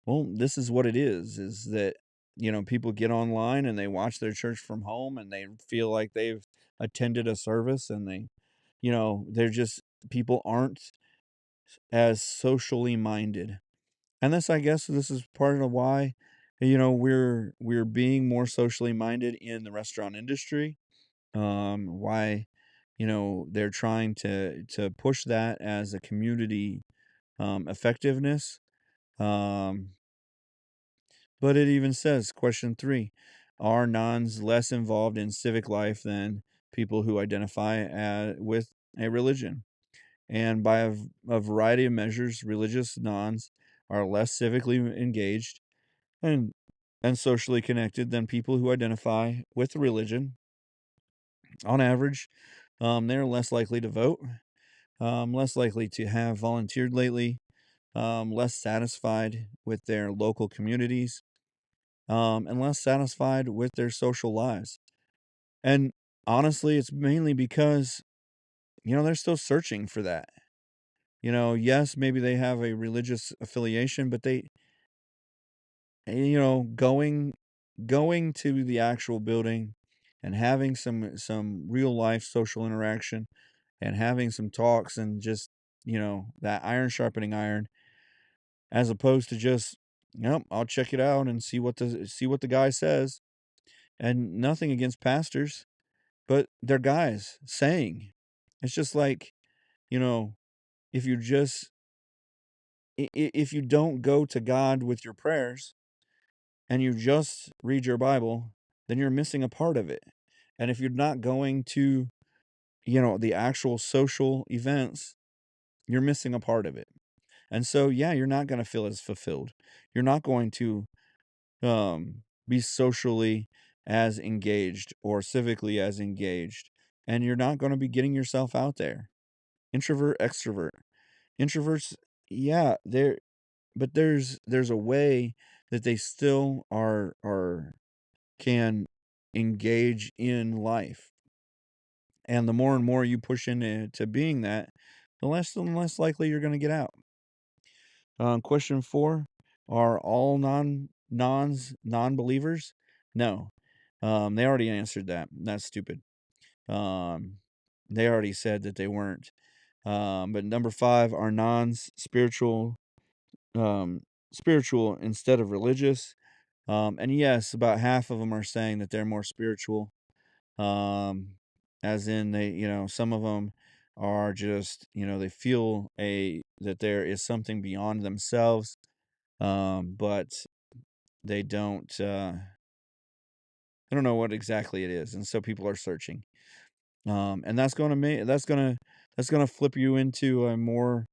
Well, this is what it is that, people get online and they watch their church from home and they feel like they've attended a service, and they're just, people aren't as socially minded. And I guess this is part of why, we're being more socially minded in the restaurant industry. Why, they're trying to push that as a community effectiveness. Um, but it even says, question 3, are nuns less involved in civic life than people who identify with a religion? And by a variety of measures, religious nuns are less civically engaged and socially connected than people who identify with religion. On average, they're less likely to vote, less likely to have volunteered lately, less satisfied with their local communities, and less satisfied with their social lives. And honestly, it's mainly because, they're still searching for that. Yes, maybe they have a religious affiliation, but going to the actual building and having some real life social interaction and having some talks and just, that iron sharpening iron, as opposed to just, nope, I'll check it out and see what the guy says. And nothing against pastors, but they're guys saying. It's just like, you know, if you just if you don't go to God with your prayers and you just read your Bible, then you're missing a part of it. And if you're not going to, the actual social events, you're missing a part of it. And so, yeah, you're not going to feel as fulfilled. You're not going to be socially as engaged or civically as engaged. And you're not going to be getting yourself out there. Introvert, extrovert. Introverts, yeah, but there's a way that they still are can engage in life. And the more and more you push into being that, the less and less likely you're going to get out. Question 4, are all non-believers? No. They already answered that. That's stupid. Um, they already said that they weren't. But number 5, are nons spiritual instead of religious? And yes, about half of them are saying that they're more spiritual. Um, as in some of them are just, they feel that there is something beyond themselves, but they don't, I don't know what exactly it is, and so people are searching. And that's gonna flip you into a more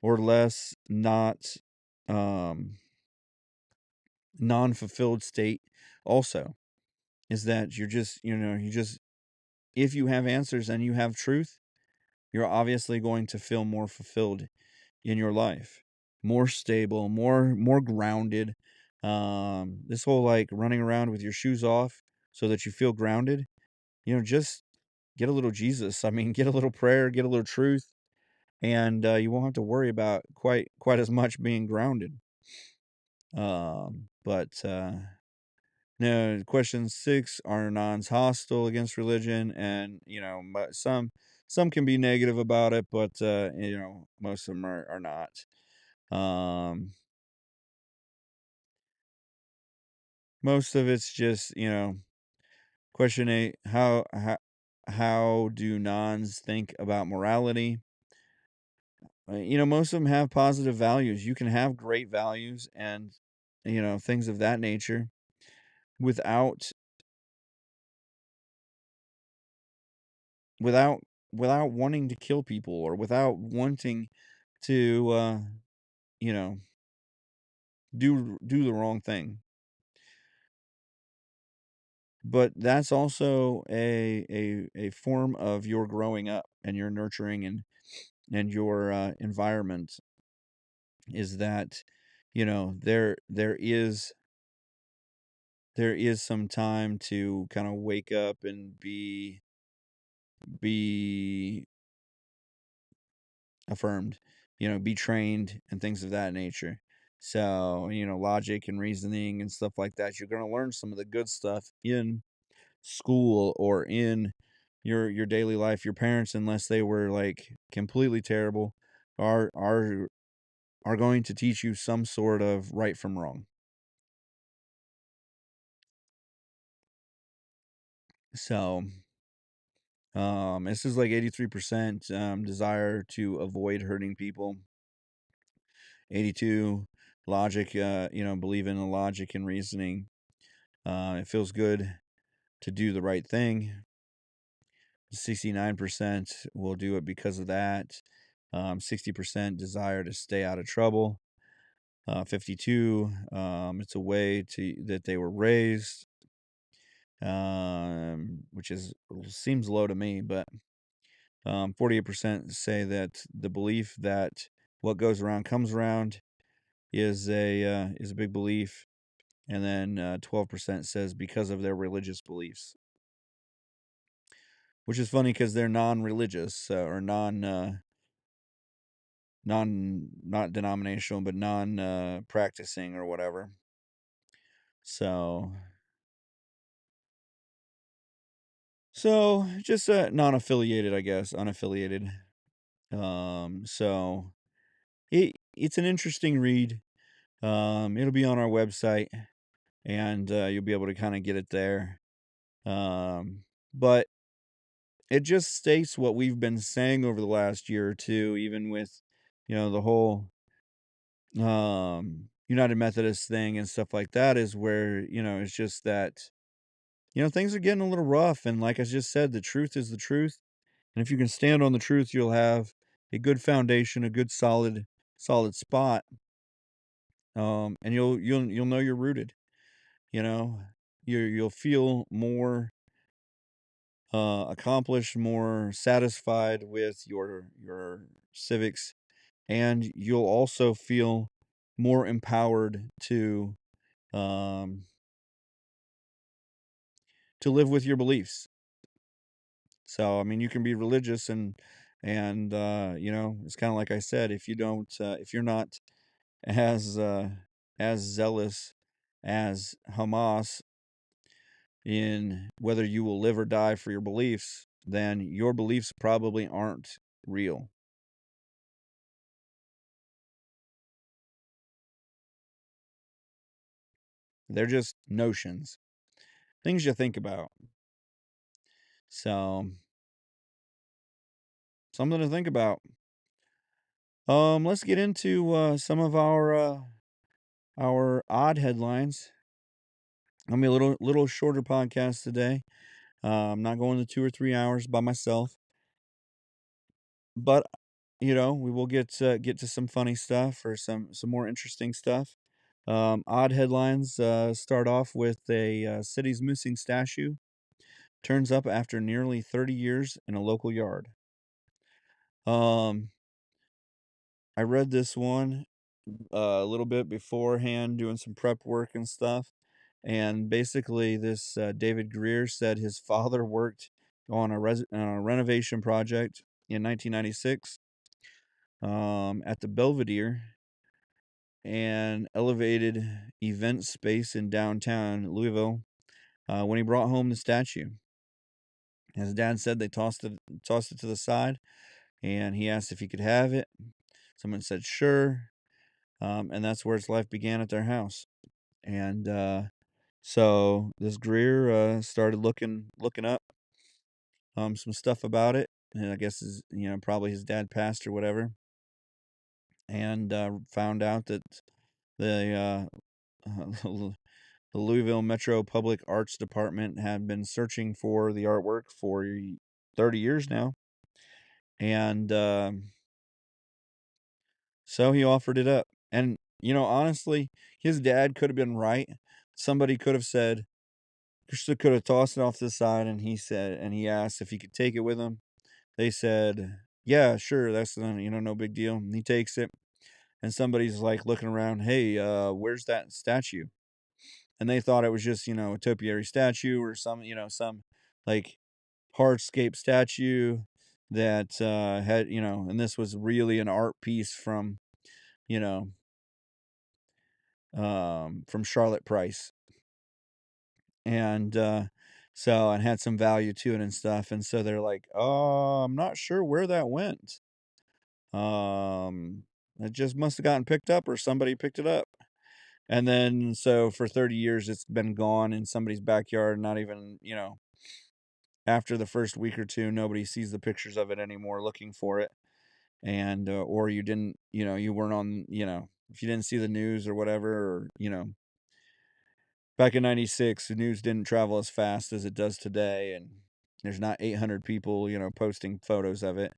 or less not um non-fulfilled state. Also, is that you just if you have answers and you have truth, you're obviously going to feel more fulfilled in your life, more stable, more grounded. This whole, like, running around with your shoes off, so that you feel grounded, just get a little Jesus. I mean, get a little prayer, get a little truth, and you won't have to worry about quite as much being grounded. But no, question 6: Are nuns hostile against religion? And some can be negative about it, but most of them are not. Um, Most of it's just question 8: how do nuns think about morality? Most of them have positive values. You can have great values and things of that nature without without without wanting to kill people or without wanting to you know do the wrong thing. But that's also a form of your growing up and your nurturing and your environment, is that there is some time to kind of wake up and be affirmed, be trained and things of that nature. So, logic and reasoning and stuff like that. You're going to learn some of the good stuff in school or in your daily life. Your parents, unless they were like completely terrible, are going to teach you some sort of right from wrong. So, this is like 83% desire to avoid hurting people. 82 logic, believe in the logic and reasoning. It feels good to do the right thing. 69% will do it because of that. 60% desire to stay out of trouble. 52, it's a way to that they were raised, which seems low to me, but 48% say that the belief that what goes around comes around is a big belief, and then 12% says because of their religious beliefs, which is funny because they're non-religious or not denominational, but non practicing or whatever. So just non-affiliated, I guess, unaffiliated. So it's an interesting read. It'll be on our website, and you'll be able to kind of get it there. But it just states what we've been saying over the last year or two, even with the whole United Methodist thing and stuff like that, is where it's just that things are getting a little rough, and like I just said, the truth is the truth, and if you can stand on the truth, you'll have a good foundation, a good solid spot, and you'll know you're rooted. You know, you'll feel more accomplished, more satisfied with your civics, and you'll also feel more empowered um, to live with your beliefs. So, I mean, you can be religious and it's kind of like I said, if you're not as zealous as Hamas in whether you will live or die for your beliefs, then your beliefs probably aren't real. They're just notions, things you think about. So, something to think about. Let's get into some of our odd headlines. I'm gonna be a little shorter podcast today. I'm not going to 2 or 3 hours by myself, but we will get to some funny stuff or some more interesting stuff. Odd headlines start off with a city's missing statue turns up after nearly 30 years in a local yard. Um, I read this one a little bit beforehand, doing some prep work and stuff, And basically, this David Greer said his father worked on a renovation project in 1996 at the Belvedere and elevated event space in downtown Louisville when he brought home the statue. His dad said they tossed it to the side, and he asked if he could have it. Someone said sure, and that's where his life began at their house. And so this Greer started looking up some stuff about it, and I guess probably his dad passed or whatever, and found out that the the Louisville Metro Public Arts Department had been searching for the artwork for 30 years now, and so he offered it up. And honestly, his dad could have been right. Somebody could have said, could have tossed it off to the side, and he asked if he could take it with him. They said, "Yeah, sure, that's no big deal." And he takes it, and somebody's like looking around, "Hey, where's that statue?" And they thought it was just a topiary statue or some like hardscape statue that had and this was really an art piece you know from Charlotte Price, and and had some value to it and stuff. And so they're like, "Oh, I'm not sure where that went. Um, it just must have gotten picked up, or somebody picked it up." And then so for 30 years, it's been gone in somebody's backyard. Not even after the first week or two, nobody sees the pictures of it anymore, looking for it. And or you didn't, you weren't on, if you didn't see the news or whatever, or back in 96, the news didn't travel as fast as it does today, and there's not 800 people, posting photos of it.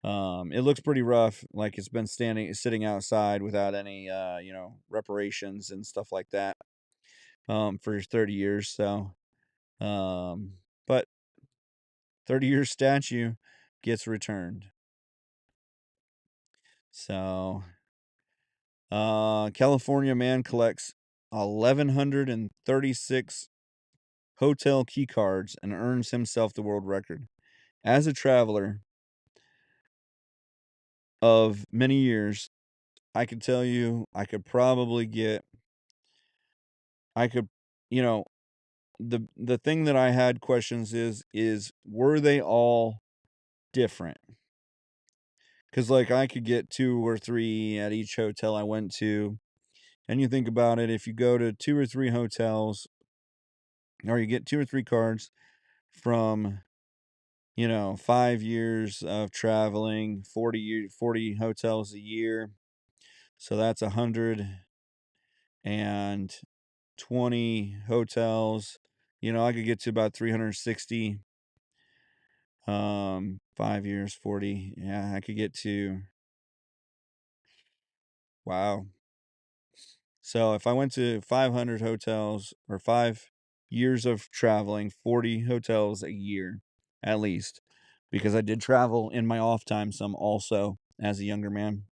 It looks pretty rough, like it's been sitting outside without any, reparations and stuff like that, for 30 years. So, but 30-year statue gets returned. So, California man collects 1,136 hotel key cards and earns himself the world record. As a traveler of many years, I could tell you I could probably get I could you know the thing that I had questions is were they all different? Cuz like I could get 2 or 3 at each hotel I went to. And you think about it, if you go to 2 or 3 hotels or you get 2 or 3 cards from 5 years of traveling, 40 hotels a year. So that's 120 hotels. I could get to about 360. 5 years, 40. Yeah, I could get to, wow. So if I went to 500 hotels or 5 years of traveling, 40 hotels a year at least, because I did travel in my off time some also as a younger man.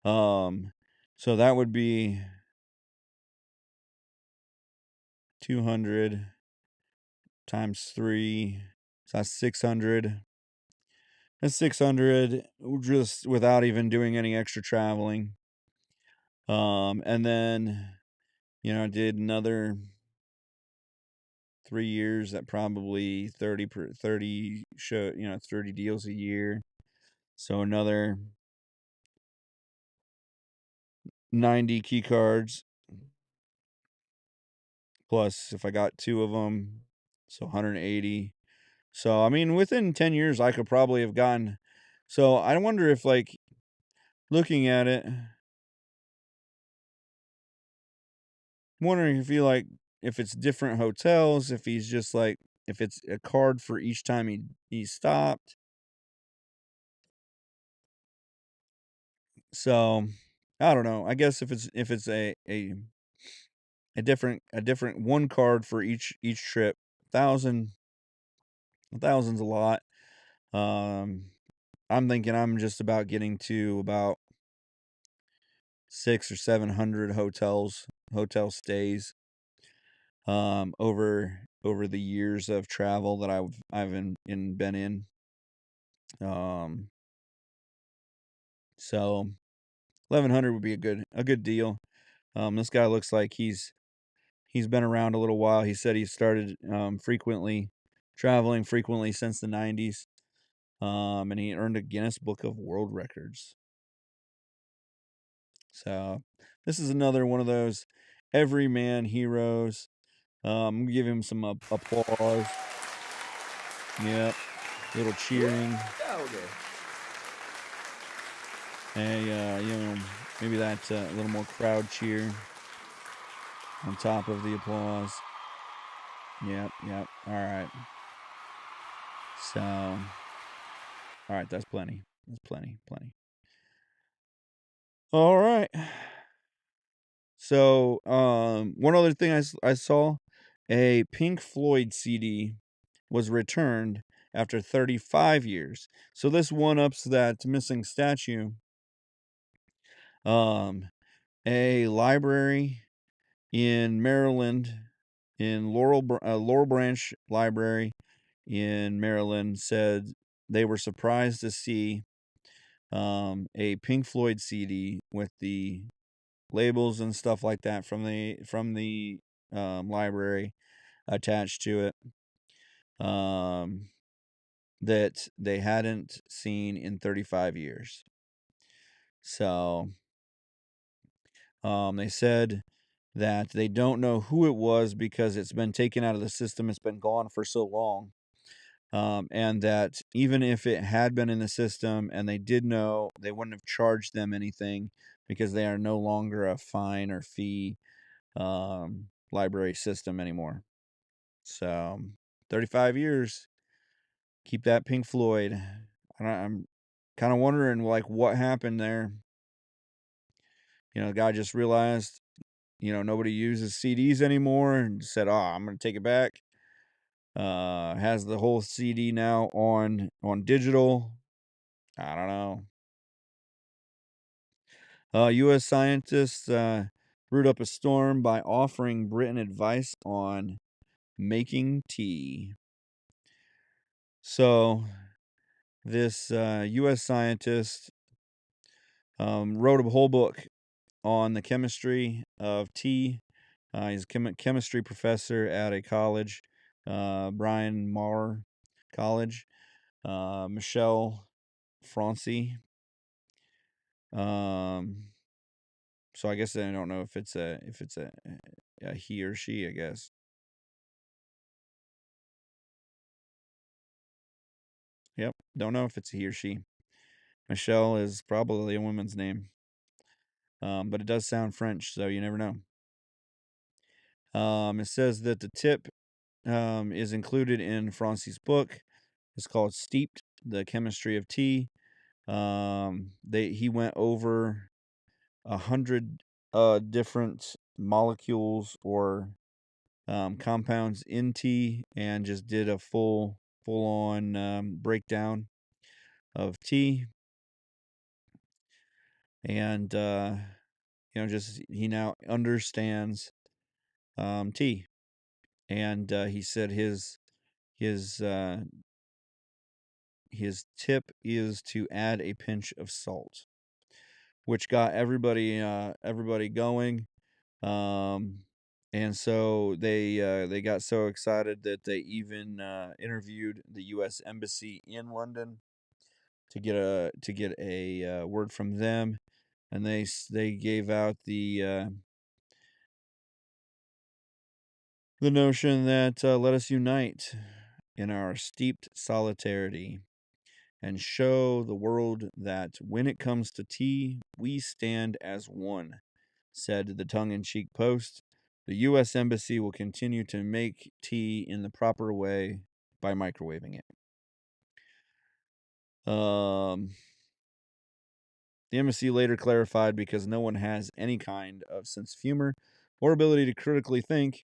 Um, so that would be 200 times 3. So that's 600. That's 600 just without even doing any extra traveling. And then, I did another 3 years at probably 30 show, 30 deals a year. So another 90 key cards plus if I got 2 of them, so 180. So I mean within 10 years I could probably have gotten. So I wonder if like looking at it, wondering if it's different hotels, if he's just like if it's a card for each time he stopped. So I don't know. I guess if it's a different one card for each trip, thousand a thousand's a lot. Um, I'm thinking I'm just about getting to about 600 or 700 hotel stays over the years of travel that I've been in. Um, so 1100 would be a good deal. This guy looks like he's been around a little while. He said he started traveling frequently since the 90s. And he earned a Guinness Book of World Records. So this is another one of those everyman heroes. Give him some applause. Yep, little cheering. Maybe that's a little more crowd cheer on top of the applause. Yep. All right. So, all right, that's plenty. That's plenty. All right. So, one other thing I saw, a Pink Floyd CD was returned after 35 years. So this one-ups that missing statue. Um, a library in Maryland, in Laurel Branch Library in Maryland, said they were surprised to see a Pink Floyd CD with the labels and stuff like that from the library attached to it, that they hadn't seen in 35 years. So they said that they don't know who it was because it's been taken out of the system. It's been gone for so long. And that even if it had been in the system and they did know, they wouldn't have charged them anything because they are no longer a fine or fee library system anymore. So 35 years, keep that Pink Floyd. I'm kind of wondering like what happened there. The guy just realized, nobody uses CDs anymore and said, "Oh, I'm going to take it back." Has the whole CD now on digital. I don't know. U.S. scientists brewed up a storm by offering Britain advice on making tea. So this U.S. scientist wrote a whole book on the chemistry of tea. He's a chemistry professor at a college, Brian Marr College. Michelle Francie. Um, so I guess I don't know if it's a he or she. I guess. Yep. Don't know if it's a he or she. Michelle is probably a woman's name. But it does sound French, so you never know. It says that the tip is included in Francie's book. It's called Steeped: The Chemistry of Tea. He went over 100 different molecules or compounds in tea and just did a full on breakdown of tea. And just he now understands tea. And he said his his tip is to add a pinch of salt, which got everybody going. And so they got so excited that they even interviewed the U.S. Embassy in London to get a word from them, and they gave out the notion that let us unite in our steeped solidarity and show the world that when it comes to tea, we stand as one, said the tongue-in-cheek post. The U.S. Embassy will continue to make tea in the proper way by microwaving it. The embassy later clarified because no one has any kind of sense of humor or ability to critically think,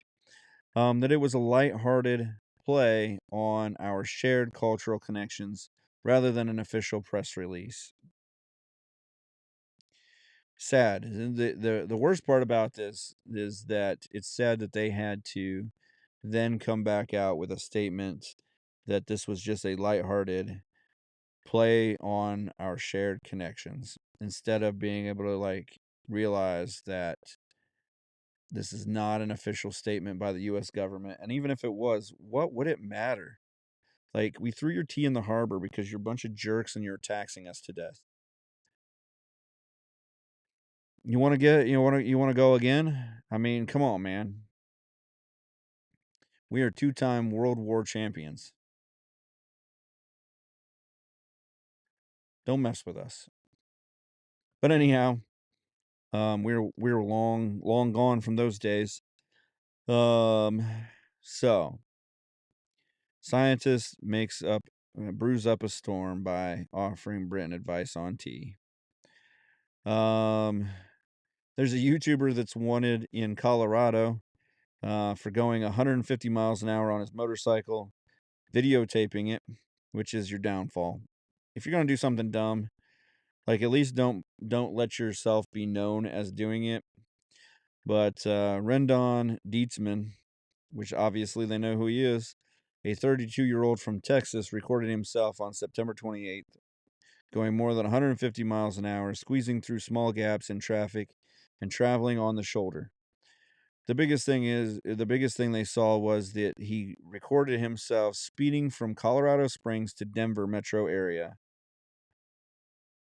that it was a light-hearted play on our shared cultural connections rather than an official press release. sad. The worst part about this is that it's sad that they had to then come back out with a statement that this was just a lighthearted play on our shared connections instead of being able to like realize that this is not an official statement by the US government. And even if it was, what would it matter? Like, we threw your tea in the harbor because you're a bunch of jerks and you're taxing us to death. You want to go again? I mean, come on, man. We are two-time World War champions. Don't mess with us. But anyhow, we're long gone from those days. Um, so scientist brews up a storm by offering Britain advice on tea. Um, there's a YouTuber that's wanted in Colorado for going 150 miles an hour on his motorcycle, videotaping it, which is your downfall. If you're gonna do something dumb, like at least don't let yourself be known as doing it. But Rendon Dietzman, which obviously they know who he is, a 32-year-old from Texas, recorded himself on September 28th going more than 150 miles an hour, squeezing through small gaps in traffic and traveling on the shoulder. The biggest thing they saw was that he recorded himself speeding from Colorado Springs to Denver metro area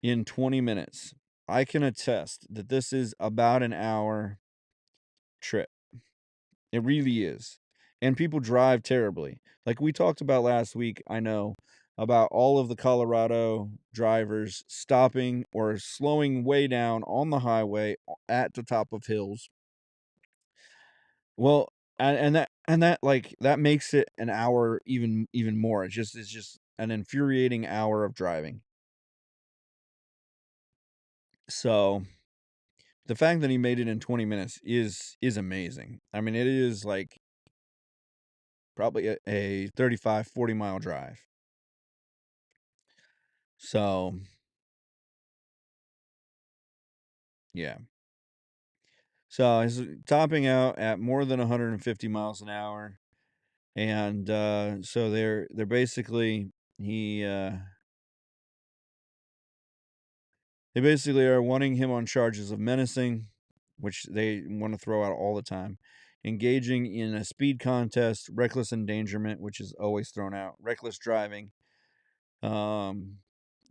in 20 minutes. I can attest that this is about an hour trip. It really is. And people drive terribly. Like we talked about last week, I know, about all of the Colorado drivers stopping or slowing way down on the highway at the top of hills. Well, and that like that makes it an hour even more. It's just an infuriating hour of driving. So the fact that he made it in 20 minutes is amazing. I mean, it is like probably a 35, 40 mile drive. So, yeah. So he's topping out at more than 150 miles an hour, and so they're basically he they basically are wanting him on charges of menacing, which they want to throw out all the time, engaging in a speed contest, reckless endangerment, which is always thrown out, reckless driving, um,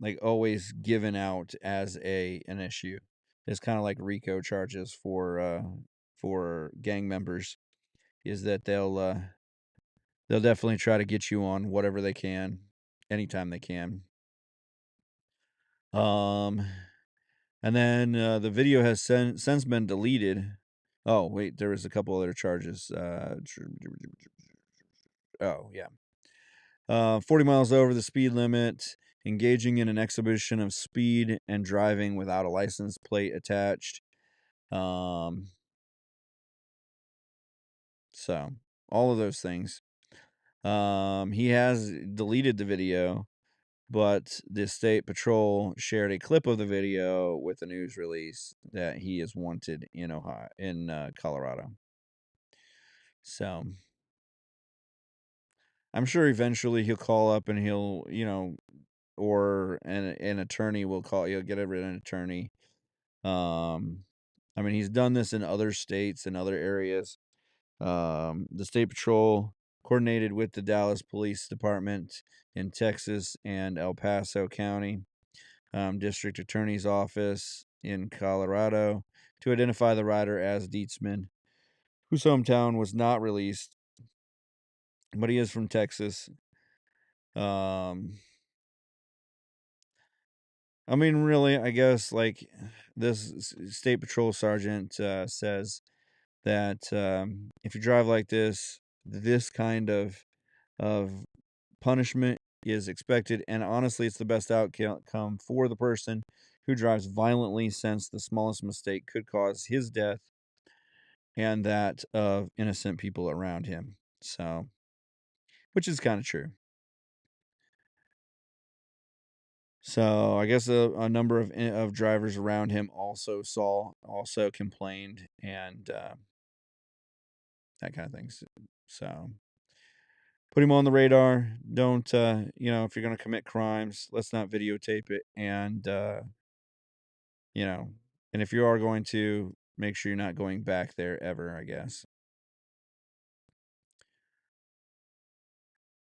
like always given out as an issue. It's kind of like RICO charges for gang members. Is that they'll definitely try to get you on whatever they can, anytime they can. Um, and then the video has since been deleted. Oh wait, there was a couple other charges. Oh yeah, 40 miles over the speed limit, engaging in an exhibition of speed and driving without a license plate attached. Um, so all of those things. He has deleted the video, but the state patrol shared a clip of the video with a news release that he is wanted in Colorado. So I'm sure eventually he'll call up and he'll, or an attorney will call. You'll get an attorney. I mean, he's done this in other states and other areas. The state patrol coordinated with the Dallas Police Department in Texas and El Paso County District Attorney's Office in Colorado to identify the rider as Dietzman, whose hometown was not released, but he is from Texas. Um, I mean, really, I guess like this state patrol sergeant says that if you drive like this kind of punishment is expected, and honestly, it's the best outcome for the person who drives violently, since the smallest mistake could cause his death and that of innocent people around him. So, which is kind of true. So I guess a number of drivers around him also complained, and that kind of thing. So put him on the radar. Don't if you're gonna commit crimes, let's not videotape it, and you know, and if you are going to, make sure you're not going back there ever. I guess.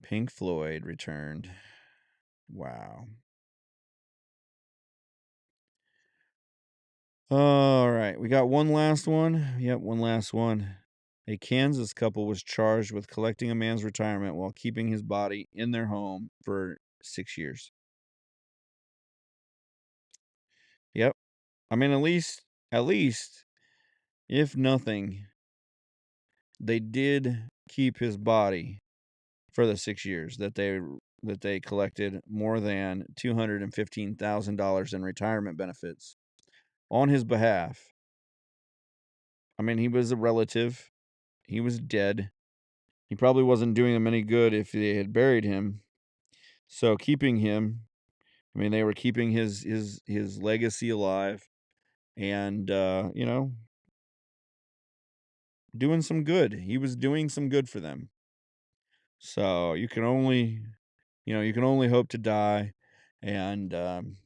Pink Floyd returned. Wow. All right, we got one last one. Yep, one last one. A Kansas couple was charged with collecting a man's retirement while keeping his body in their home for 6 years. Yep. I mean, at least, if nothing, they did keep his body for the 6 years that they collected more than $215,000 in retirement benefits on his behalf. I mean, he was a relative. He was dead. He probably wasn't doing them any good if they had buried him. So keeping him, I mean, they were keeping his legacy alive, and doing some good. He was doing some good for them. So you can only hope to die, and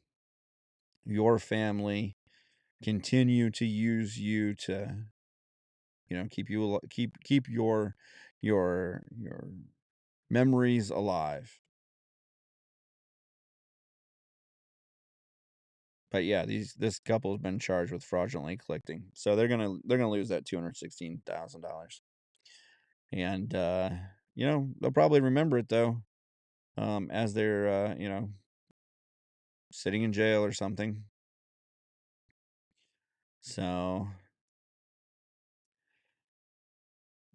your family continue to use you to keep your memories alive. But yeah, this couple's been charged with fraudulently collecting, so they're gonna lose that $216,000, and they'll probably remember it though, as they're sitting in jail or something. So,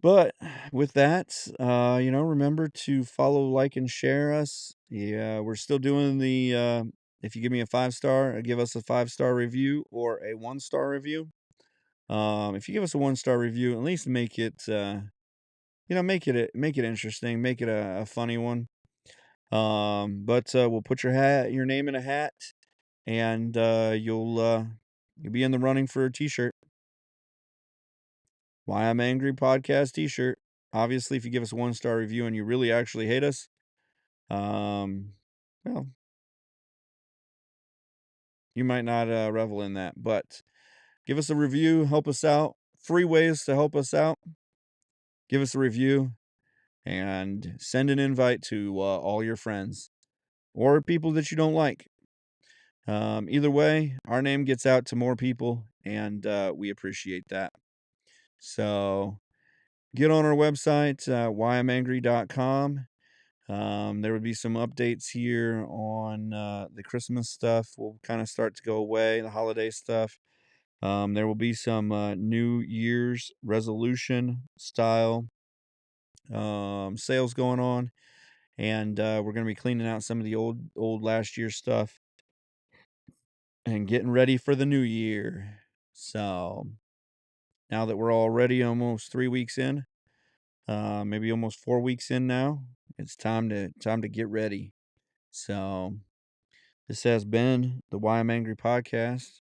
but with that, remember to follow, like, and share us. Yeah, we're still doing the if you give me a 5-star, give us a 5-star review or a 1-star review. If you give us a 1-star review, at least make it make it interesting, make it a funny one. But we'll put your name in a hat, and you'll be in the running for a T-shirt. Why I'm Angry podcast T-shirt. Obviously, if you give us a 1-star review and you really actually hate us, well, you might not revel in that. But give us a review, help us out. Free ways to help us out. Give us a review and send an invite to all your friends or people that you don't like. Either way, our name gets out to more people, and we appreciate that. So get on our website, whyimangry.com. There would be some updates here on the Christmas stuff. Will kind of start to go away, the holiday stuff. There will be some New Year's resolution style sales going on, and we're going to be cleaning out some of the old last year stuff and getting ready for the new year. So now that we're already almost 3 weeks in, maybe almost 4 weeks in now, it's time to get ready. So this has been the Why I'm Angry podcast,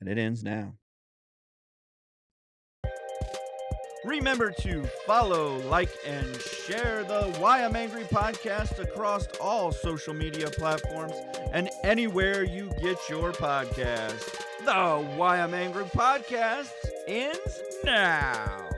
and it ends now. Remember to follow, like, and share the Why I'm Angry podcast across all social media platforms and anywhere you get your podcast. The Why I'm Angry podcast ends now.